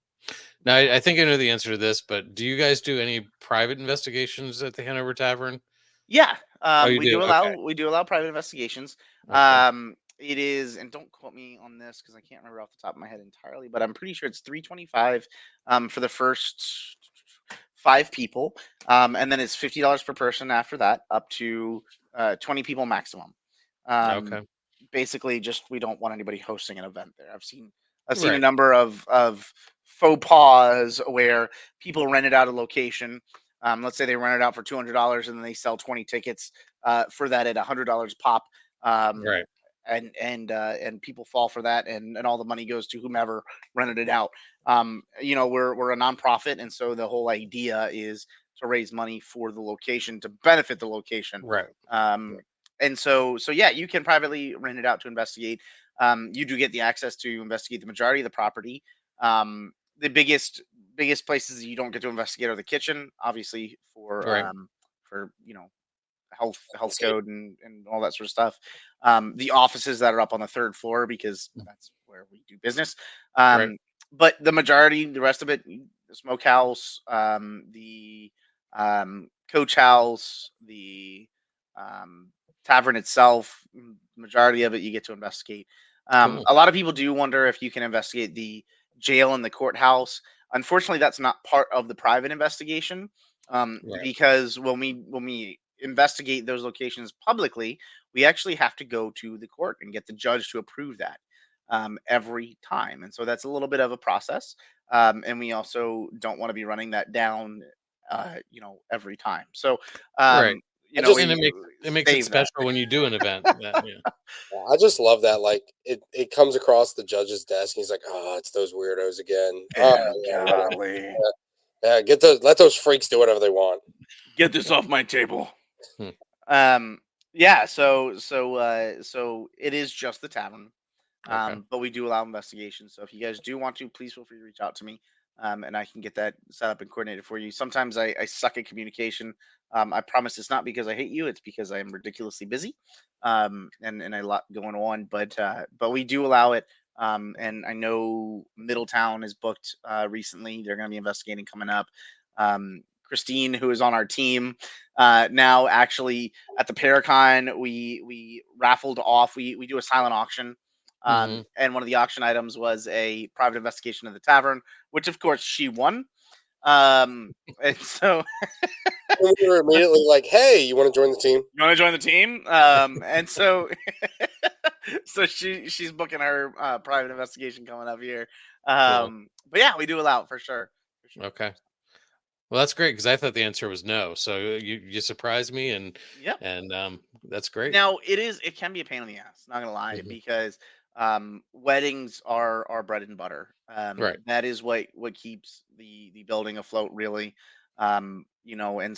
Now, I think I know the answer to this, but do you guys do any private investigations at the Hanover Tavern?
Yeah,
Oh, you do? Okay.
we do allow private investigations.
Okay.
It is, and don't quote me on this because I can't remember off the top of my head entirely, but I'm pretty sure it's 325 for the first 5 people, and then it's $50 per person after that, up to 20 people maximum. Um,
Okay.
Basically, just we don't want anybody hosting an event there. I've seen a
Right.
number of faux pas where people rented out a location. Let's say they rent it out for $200 and then they sell 20 tickets for that at $100 pop. Um,
Right.
and people fall for that, and all the money goes to whomever rented it out. We're a nonprofit, and so the whole idea is to raise money for the location to benefit the location.
Right.
um and so yeah, you can privately rent it out to investigate. You do get the access to investigate the majority of the property. The biggest places you don't get to investigate are the kitchen, obviously,
Right.
for health code and all that sort of stuff. The offices that are up on the third floor, because that's where we do business.
Right.
But the majority, the rest of it, the smokehouse, the coach house, the um, tavern itself, majority of it you get to investigate.
Cool.
A lot of people do wonder if you can investigate the jail and the courthouse. Unfortunately, that's not part of the private investigation,
Right.
because when we investigate those locations publicly, we actually have to go to the court and get the judge to approve that every time, and so that's a little bit of a process. And we also don't want to be running that down, every time. So,
Right.
um,
And
we
it makes it
save that.
special when you do an event. Yeah.
Yeah, I just love that. Like it comes across the judge's desk, and he's like, "Oh, it's those weirdos again. Oh,
Yeah,
yeah, whatever.
golly,
Let those freaks do whatever they want."
get this off my table.
Hmm.
Yeah, so it is just the tavern.
Okay.
But we do allow investigations. So if you guys do want to, please feel free to reach out to me, and I can get that set up and coordinated for you. Sometimes I suck at communication. I promise it's not because I hate you; it's because I am ridiculously busy, and a lot going on. But we do allow it. And I know Middletown is booked recently. They're going to be investigating coming up. Christine, who is on our team, now actually at the Paracon, we raffled off. We do a silent auction,
Hmm.
and one of the auction items was a private investigation of the tavern, which of course she won. And so
And we were immediately like, "Hey, you want to join the team?"
you want to join the team? And so so she's booking her private investigation coming up here.
Cool.
But yeah, we do allow it for sure. For sure.
Okay. Well, that's great because I thought the answer was no. So you surprised me, and
Yep.
that's great.
Now it can be a pain in the ass, not gonna lie,
Hmm.
because weddings are our bread and butter.
Right.
That is what keeps the building afloat, really. And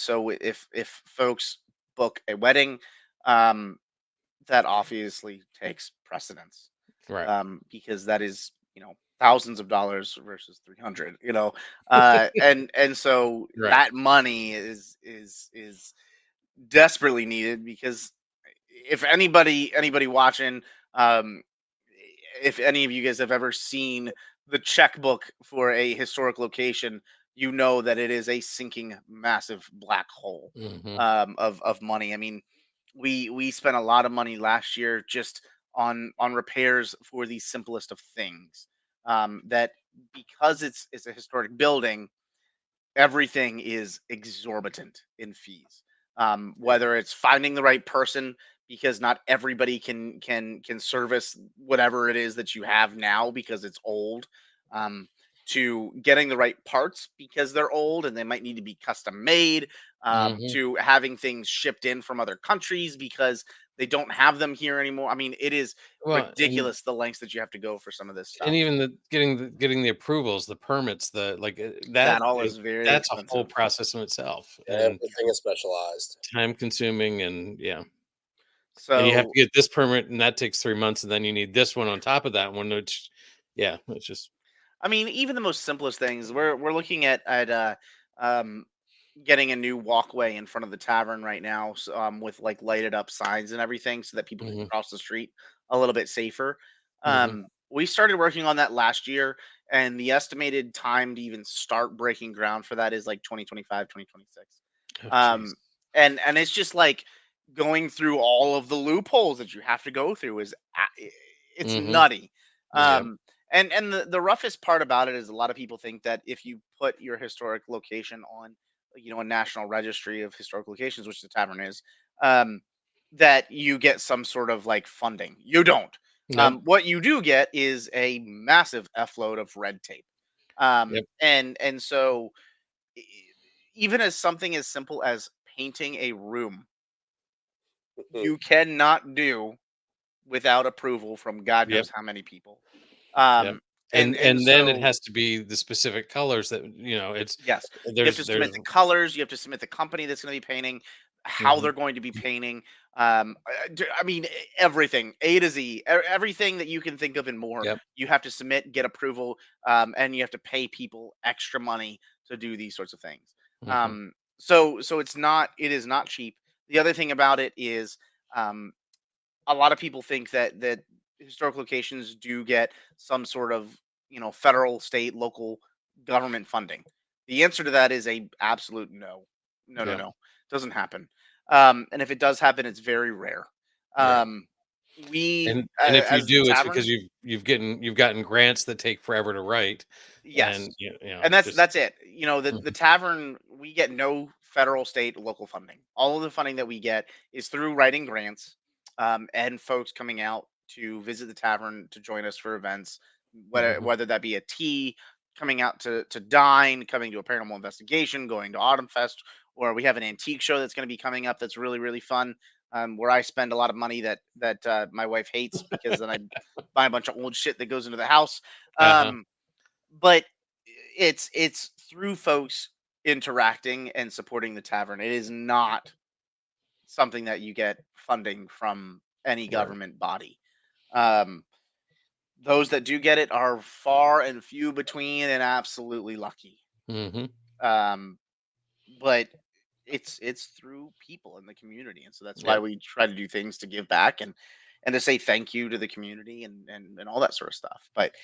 so if folks book a wedding, um, that obviously takes precedence,
Right.
because that is, thousands of dollars versus 300. And so
Right.
that money is desperately needed, because if anybody watching, um if any of you guys have ever seen the checkbook for a historic location, you know that it is a sinking massive black hole
Hmm.
of money. I mean, we spent a lot of money last year just on repairs for the simplest of things, that, because it's a historic building, everything is exorbitant in fees. Whether it's finding the right person, because not everybody can service whatever it is that you have now because it's old, um, to getting the right parts because they're old and they might need to be custom made,
Hmm.
to having things shipped in from other countries because they don't have them here anymore. I mean, it is
Well,
ridiculous the lengths that you have to go for some of this
and
stuff.
even getting the approvals, the permits, that
That all is very
that's a whole
expensive.
process in itself, and
Everything is specialized.
time consuming, and yeah. And you have
So
to get this permit, and that takes 3 months, and then you need this one on top of that one, which, yeah, it's just
I mean, even the most simplest things. We're looking at um, getting a new walkway in front of the tavern right now, with like lighted up signs and everything, so that people can
hmm
cross the street a little bit safer.
hmm
We started working on that last year, and the estimated time to even start breaking ground for that is like 2025, 2026.
Oh, jeez.
Um, and it's just like going through all of the loopholes that you have to go through is it's
Mhm.
nutty.
Yep.
And the roughest part about it is a lot of people think that if you put your historic location on, a national registry of historic locations, which the tavern is, um, that you get some sort of like funding. You don't.
Nope.
What you do get is a massive f load of red tape.
Yep.
And so e- even as something as simple as painting a room, you cannot do without approval from God
Yep.
knows how many people.
Yep.
Um, and
And then it
so
has to be the specific colors that, it's
yes, you have to
there's
submit the colors. You have to submit the company that's going to be painting, how
Mhm.
they're going to be painting. I mean, everything A to Z, everything that you can think of and more.
Yep.
You have to submit, get approval, and you have to pay people extra money to do these sorts of things.
Mhm.
So it is not cheap. The other thing about it is, um, a lot of people think that historic locations do get some sort of federal, state, local government funding. The answer to that is a absolute no, no, no,
Yep.
no. Doesn't happen. And if it does happen, it's very rare.
Right.
Um, we
And if you
as the
do, it's
tavern,
because you've gotten grants that take forever to write,
yes,
and,
and
just
that's it. The
Mhm.
tavern, we get no federal, state, local funding. All of the funding that we get is through writing grants, and folks coming out to visit the tavern to join us for events, whether
Mhm.
whether that be a tea, coming out to dine, coming to a paranormal investigation, going to Autumn Fest, or we have an antique show that's going to be coming up that's really really fun. Where I spend a lot of money that my wife hates because then I buy a bunch of old shit that goes into the house.
Uh-huh.
Um, but it's through folks interacting and supporting the tavern. It is not something that you get funding from any
Right.
government body. Um, those that do get it are far and few between and absolutely lucky.
Mhm.
Um, but it's through people in the community, and so that's why
Yep.
we try to do things to give back and to say thank you to the community and all that sort of stuff. But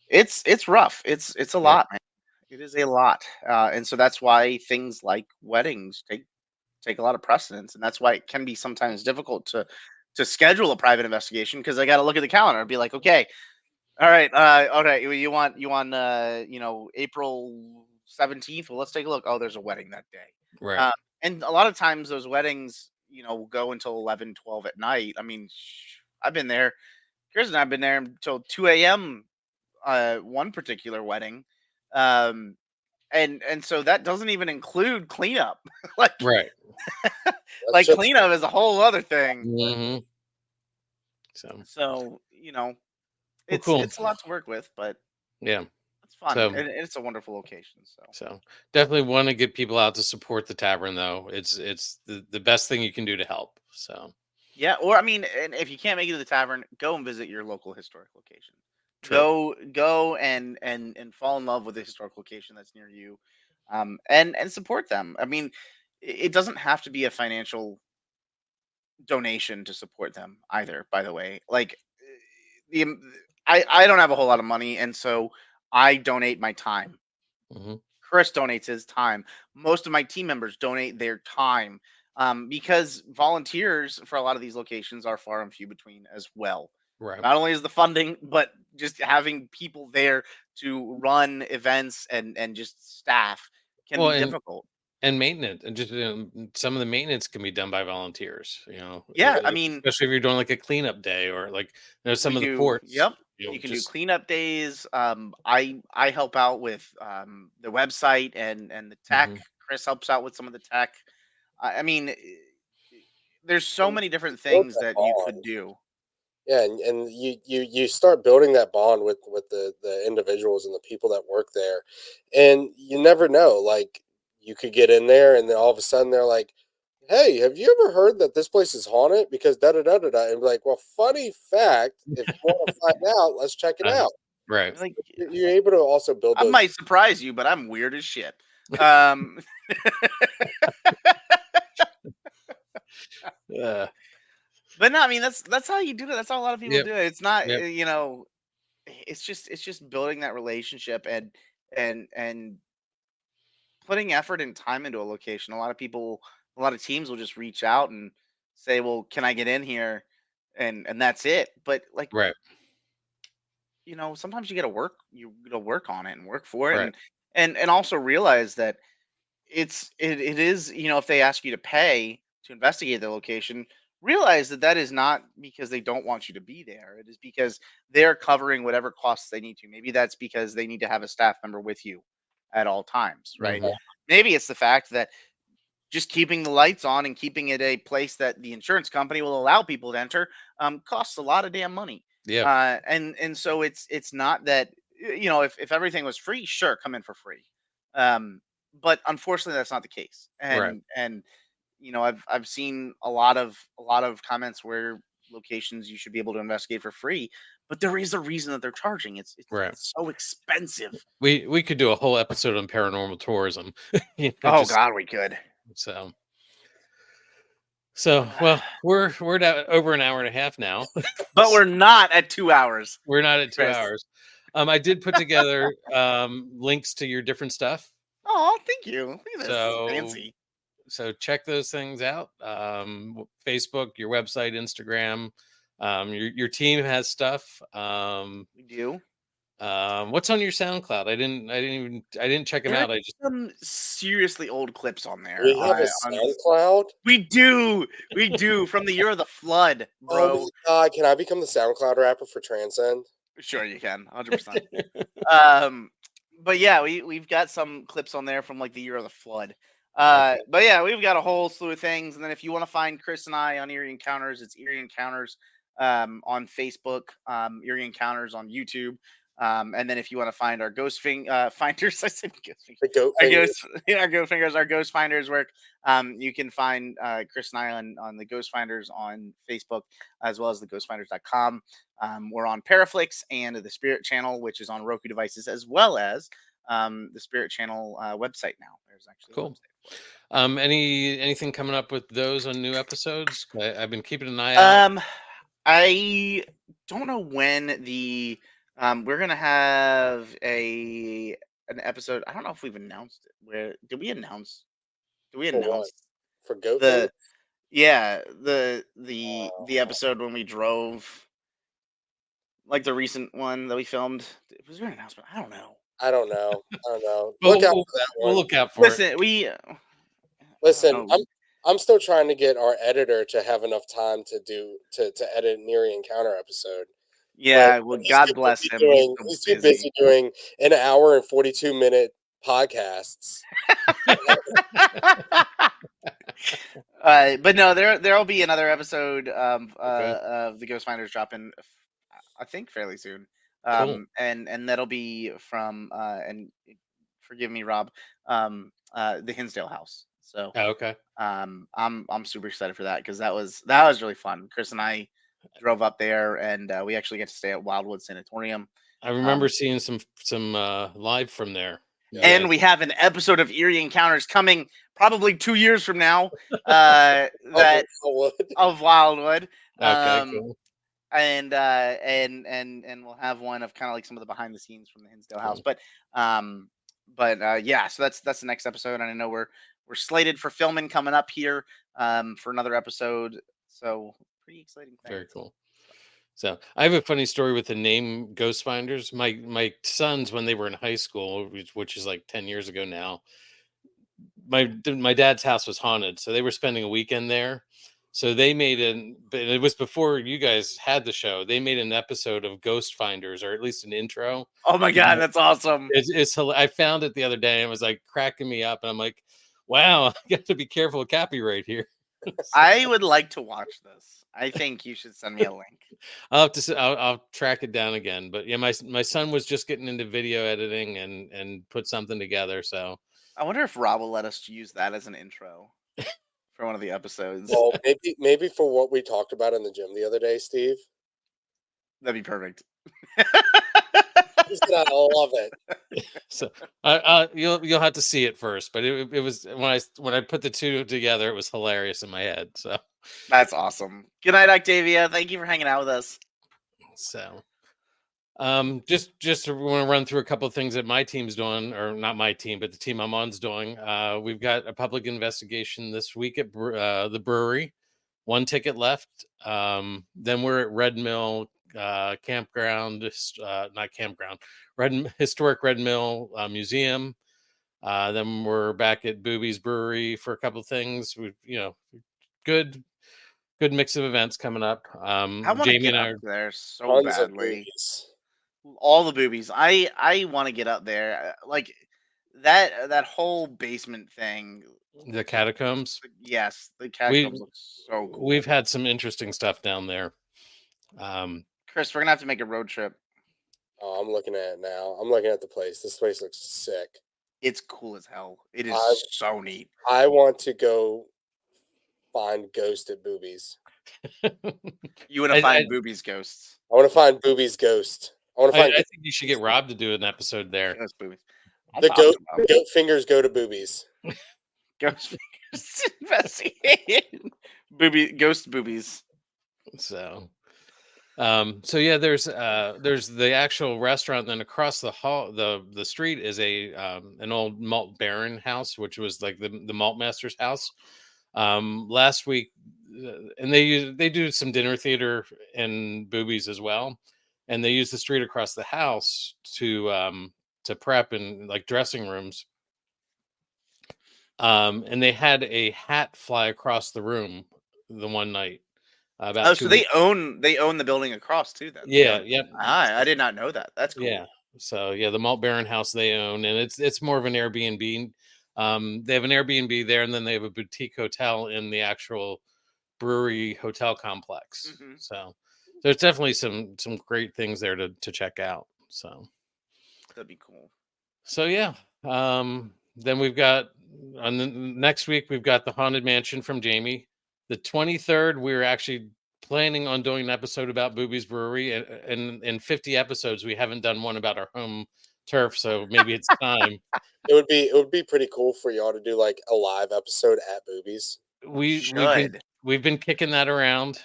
it's rough. It's a
Yep.
lot, man. It is a lot, and so that's why things like weddings take a lot of precedence, and that's why it can be sometimes difficult to schedule a private investigation because I got to look at the calendar and be like, okay, all right, okay, you want April 17th. Well, let's take a look. Oh, there's a wedding that day,
Right.
uh, and a lot of times those weddings go until 11, 12 at night. I mean, I've been there. Chris and I've been there until 2 a.m. One particular wedding. Um, and so that doesn't even include cleanup. like
Right.
That's
like
just
cleanup is a whole other thing.
Mhm. So,
So
well,
it's
cool.
it's a lot to work with, but
Yeah.
it's fun
So
and it's a wonderful location. So
so definitely wanna get people out to support the tavern, though. It's the best thing you can do to help. So,
yeah, or I mean, and if you can't make it to the tavern, go and visit your local historic location.
true.
Go and fall in love with the historic location that's near you, and support them. I mean, it doesn't have to be a financial donation to support them either, by the way. Like the I don't have a whole lot of money, and so I donate my time.
Mhm.
Chris donates his time. Most of my team members donate their time, because volunteers for a lot of these locations are far and few between as well.
Right.
Not only is the funding, but just having people there to run events and just staff can
Well,
be difficult.
and maintenance, and just, some of the maintenance can be done by volunteers,
Yeah, I mean,
especially if you're doing, like, a cleanup day or, like,
we
some of the
do.
forts,
Yep. You can do
just
cleanup days. I help out with the website and the tech.
Mhm.
Chris helps out with some of the tech. I mean, there's so
and
many different
build
things
that
that you could
bond.
do.
Yeah, and you start building that bond with the individuals and the people that work there, and you never know. Like you could get in there, and then all of a sudden they're like, "Hey, have you ever heard that this place is haunted?" Because da da da da da, and be like, "Well, funny fact, if you want to find out, let's check it
Uh,
out."
right.
Like,
You're able to also build
I
those.
might surprise you, but I'm weird as shit. Um,
Yeah.
but no, I mean that's how you do it. That's how a lot of people
Yep.
do it. It's not,
Yep.
it's just building that relationship and putting effort and time into a location. A lot of people, a lot of teams will just reach out and say, well, can I get in here? And that's it. But like,
Right.
sometimes you gotta work on it and work for it,
Right.
and also realize that it is, if they ask you to pay to investigate the location, realize that that is not because they don't want you to be there. It is because they're covering whatever costs they need to. Maybe that's because they need to have a staff member with you at all times, right?
Mhm.
Maybe it's the fact that just keeping the lights on and keeping it a place that the insurance company will allow people to enter costs a lot of damn money.
Yeah.
And so it's not that, if everything was free, sure, come in for free. Um, but unfortunately, that's not the case.
Right.
And I've seen a lot of comments where locations you should be able to investigate for free, but there is a reason that they're charging. It's it's,
Right.
it's so expensive.
We could do a whole episode on paranormal tourism.
Oh
Just
God, we could.
so. So, well, we're at over an hour and a half now.
But we're not at 2 hours.
We're not at 2
Chris.
hours. I did put together links to your different stuff.
Oh, thank you. Look at this. This is
So
fancy.
so check those things out. Facebook, your website, Instagram. Your team has stuff.
We do.
What's on your SoundCloud? I didn't check them
There are
out. I just
some seriously old clips on there.
We have a SoundCloud.
We do. We do. From the year of the flood,
Oh
bro.
my god! Can I become the SoundCloud rapper for Transcend?
Sure, you can. 100%. But yeah, we've got some clips on there from like the year of the flood.
Okay.
But yeah, we've got a whole slew of things. And then if you want to find Chris and I on Eerie Encounters, it's Eerie Encounters on Facebook, Eerie Encounters on YouTube. And then if you want to find our finders, I said ghost fingers.
The goat
Our
finger.
our ghost finders work. You can find Chris and I on the Ghost Finders on Facebook, as well as the ghostfinders.com. We're on Paraflix and the Spirit Channel, which is on Roku devices, as well as the Spirit Channel website now. There's actually a
Cool.
website for it.
Anything coming up with those on new episodes? I've been keeping an eye out.
I don't know when we're gonna have an episode. I don't know if we've announced it. Where did we announce? Do we
For what?
announce
For goat
the
finger?
yeah the episode when we drove, like the recent one that we filmed? Was there an announcement? I don't know.
I don't know. I don't know.
But
Look out
we'll,
for that
we'll
one.
look out for it.
Listen,
Listen,
know.
I'm still trying to get our editor to have enough time to edit an Eerie Encounter episode.
Yeah,
But
well,
he's
God
too
bless
busy
him.
doing
He's
he's
so
too busy doing an hour and 42-minute podcasts.
But no, there'll be another episode
Okay.
of the Ghost Finders dropping, I think, fairly soon.
Cool.
And that'll be from and forgive me, Rob, the Hinsdale house. So
Oh, okay.
I'm super excited for that because that was really fun. Chris and I drove up there, and we actually get to stay at Wildwood Sanatorium.
I remember seeing some live from there.
And we have an episode of Eerie Encounters coming probably 2 years from now. That of Wildwood.
Okay, cool.
And we'll have one of kind of like some of the behind the scenes from the Hinsdale house.
Cool.
But yeah, so that's the next episode, and I know we're slated for filming coming up here for another episode. So pretty exciting thing.
Very cool. So I have a funny story with the name Ghost Finders. My sons, when they were in high school, which is like 10 years ago now, my dad's house was haunted, so they were spending a weekend there. So they made but it was before you guys had the show. They made an episode of Ghost Finders, or at least an intro.
Oh my God, that's awesome!
It's I found it the other day and it was like cracking me up, and I'm like, wow, I got to be careful with copyright here.
I would like to watch this. I think you should send me a link.
I'll track it down again. But yeah, my son was just getting into video editing and put something together. So
I wonder if Rob will let us use that as an intro for one of the episodes.
Well, maybe for what we talked about in the gym the other day, Steve.
That'd be perfect.
He's gonna love it.
So you'll have to see it first. But it was when I put the two together, it was hilarious in my head. So
that's awesome. Good night, Octavia. Thank you for hanging out with us.
So just want to run through a couple of things that my team's doing, or not my team, but the team I'm on's doing. We've got a public investigation this week at the brewery. 1 ticket left. Then we're at Red Mill campground, not campground, historic Red Mill Museum. Then we're back at Booby's Brewery for a couple of things. We, good mix of events coming up.
I want to
Jamie
get
and I
up there so
Tons of
badly.
boobies.
All the boobies. I want to get up there. Like that whole basement thing.
the catacombs.
Yes, the catacombs look so cool.
We've had some interesting stuff down there.
Chris, we're gonna have to make a road trip.
Oh, I'm looking at it now. I'm looking at the place. This place looks sick.
It's cool as hell. It is so neat.
I want to go find ghosted boobies.
You want to find Boobies ghosts?
I want to find Boobies ghost. I
think you should get Rob to do an episode there.
Ghost boobies.
The goat fingers go to boobies.
Ghost fingers investigating ghost boobies.
So yeah, there's the actual restaurant. Then across the hall, the street is an old malt baron house, which was like the malt master's house. Last week, and they do some dinner theater and boobies as well, and they use the street across the house to prep and like dressing rooms. And they had a hat fly across the room the one night.
So they own the building across too. Then
yep.
I did not know that. That's cool.
Yeah. So yeah, the Malt Baron house they own, and it's more of an Airbnb. They have an Airbnb there, and then they have a boutique hotel in the actual brewery hotel complex.
Mm-hmm.
So there's definitely some great things there to check out. So
that'd be cool.
So yeah, then we've got on the next week we've got the Haunted Mansion from Jamie. The 23rd, we're actually planning on doing an episode about Booby's Brewery, and in 50 episodes we haven't done one about our home turf, so maybe it's time.
It would be pretty cool for y'all to do like a live episode at Booby's.
We've been kicking that around.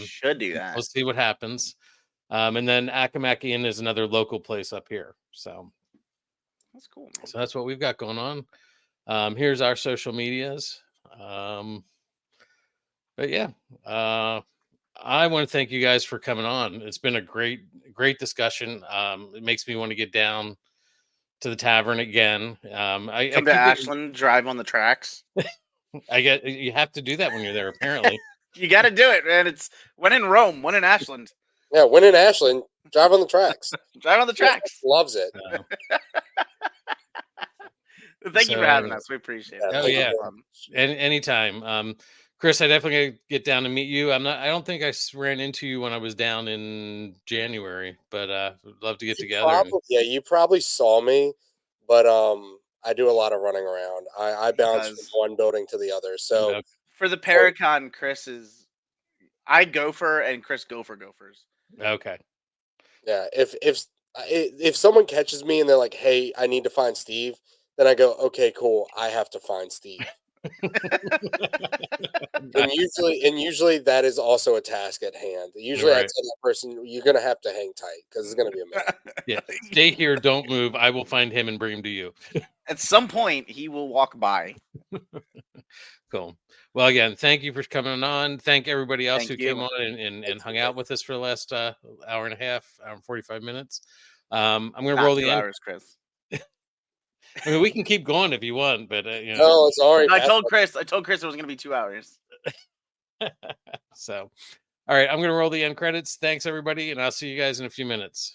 Should do that.
We'll see what happens. And then Accomack Inn is another local place up here. So
that's cool, man.
So that's what we've got going on. Here's our social medias. But yeah, I want to thank you guys for coming on. It's been a great discussion. It makes me want to get down to the tavern again.
Come to Ashland, drive on the tracks.
You have to do that when you're there, apparently.
You got to do it, man. It's when in Rome, when in Ashland.
Yeah, when in Ashland, drive on the tracks.
Drive on the tracks.
Loves it.
Thank you for having us. We appreciate it.
Oh yeah, and anytime. Chris, I definitely get down to meet you. I don't think I ran into you when I was down in January, but would love to get together.
Yeah, you probably saw me, but I do a lot of running around. I bounce from one building to the other. So
for the Paracon, I gopher and Chris gophers.
Okay.
Yeah, if someone catches me and they're like, "Hey, I need to find Steve," then I go, "Okay, cool. I have to find Steve." and usually that is also a task at hand. Usually I tell that person, "You're gonna have to hang tight because it's gonna be a minute."
Yeah, stay here, don't move. I will find him and bring him to you.
At some point, he will walk by.
Cool. Well, again, thank you for coming on. Thank everybody else who came on and hung out with us for the last hour and a half, hour and 45 minutes. I'm going to roll the
hours, Chris.
I mean, we can keep going if you want, but
No, it's all right.
I told Chris it was going to be 2 hours.
So, all right, I'm going to roll the end credits. Thanks, everybody, and I'll see you guys in a few minutes.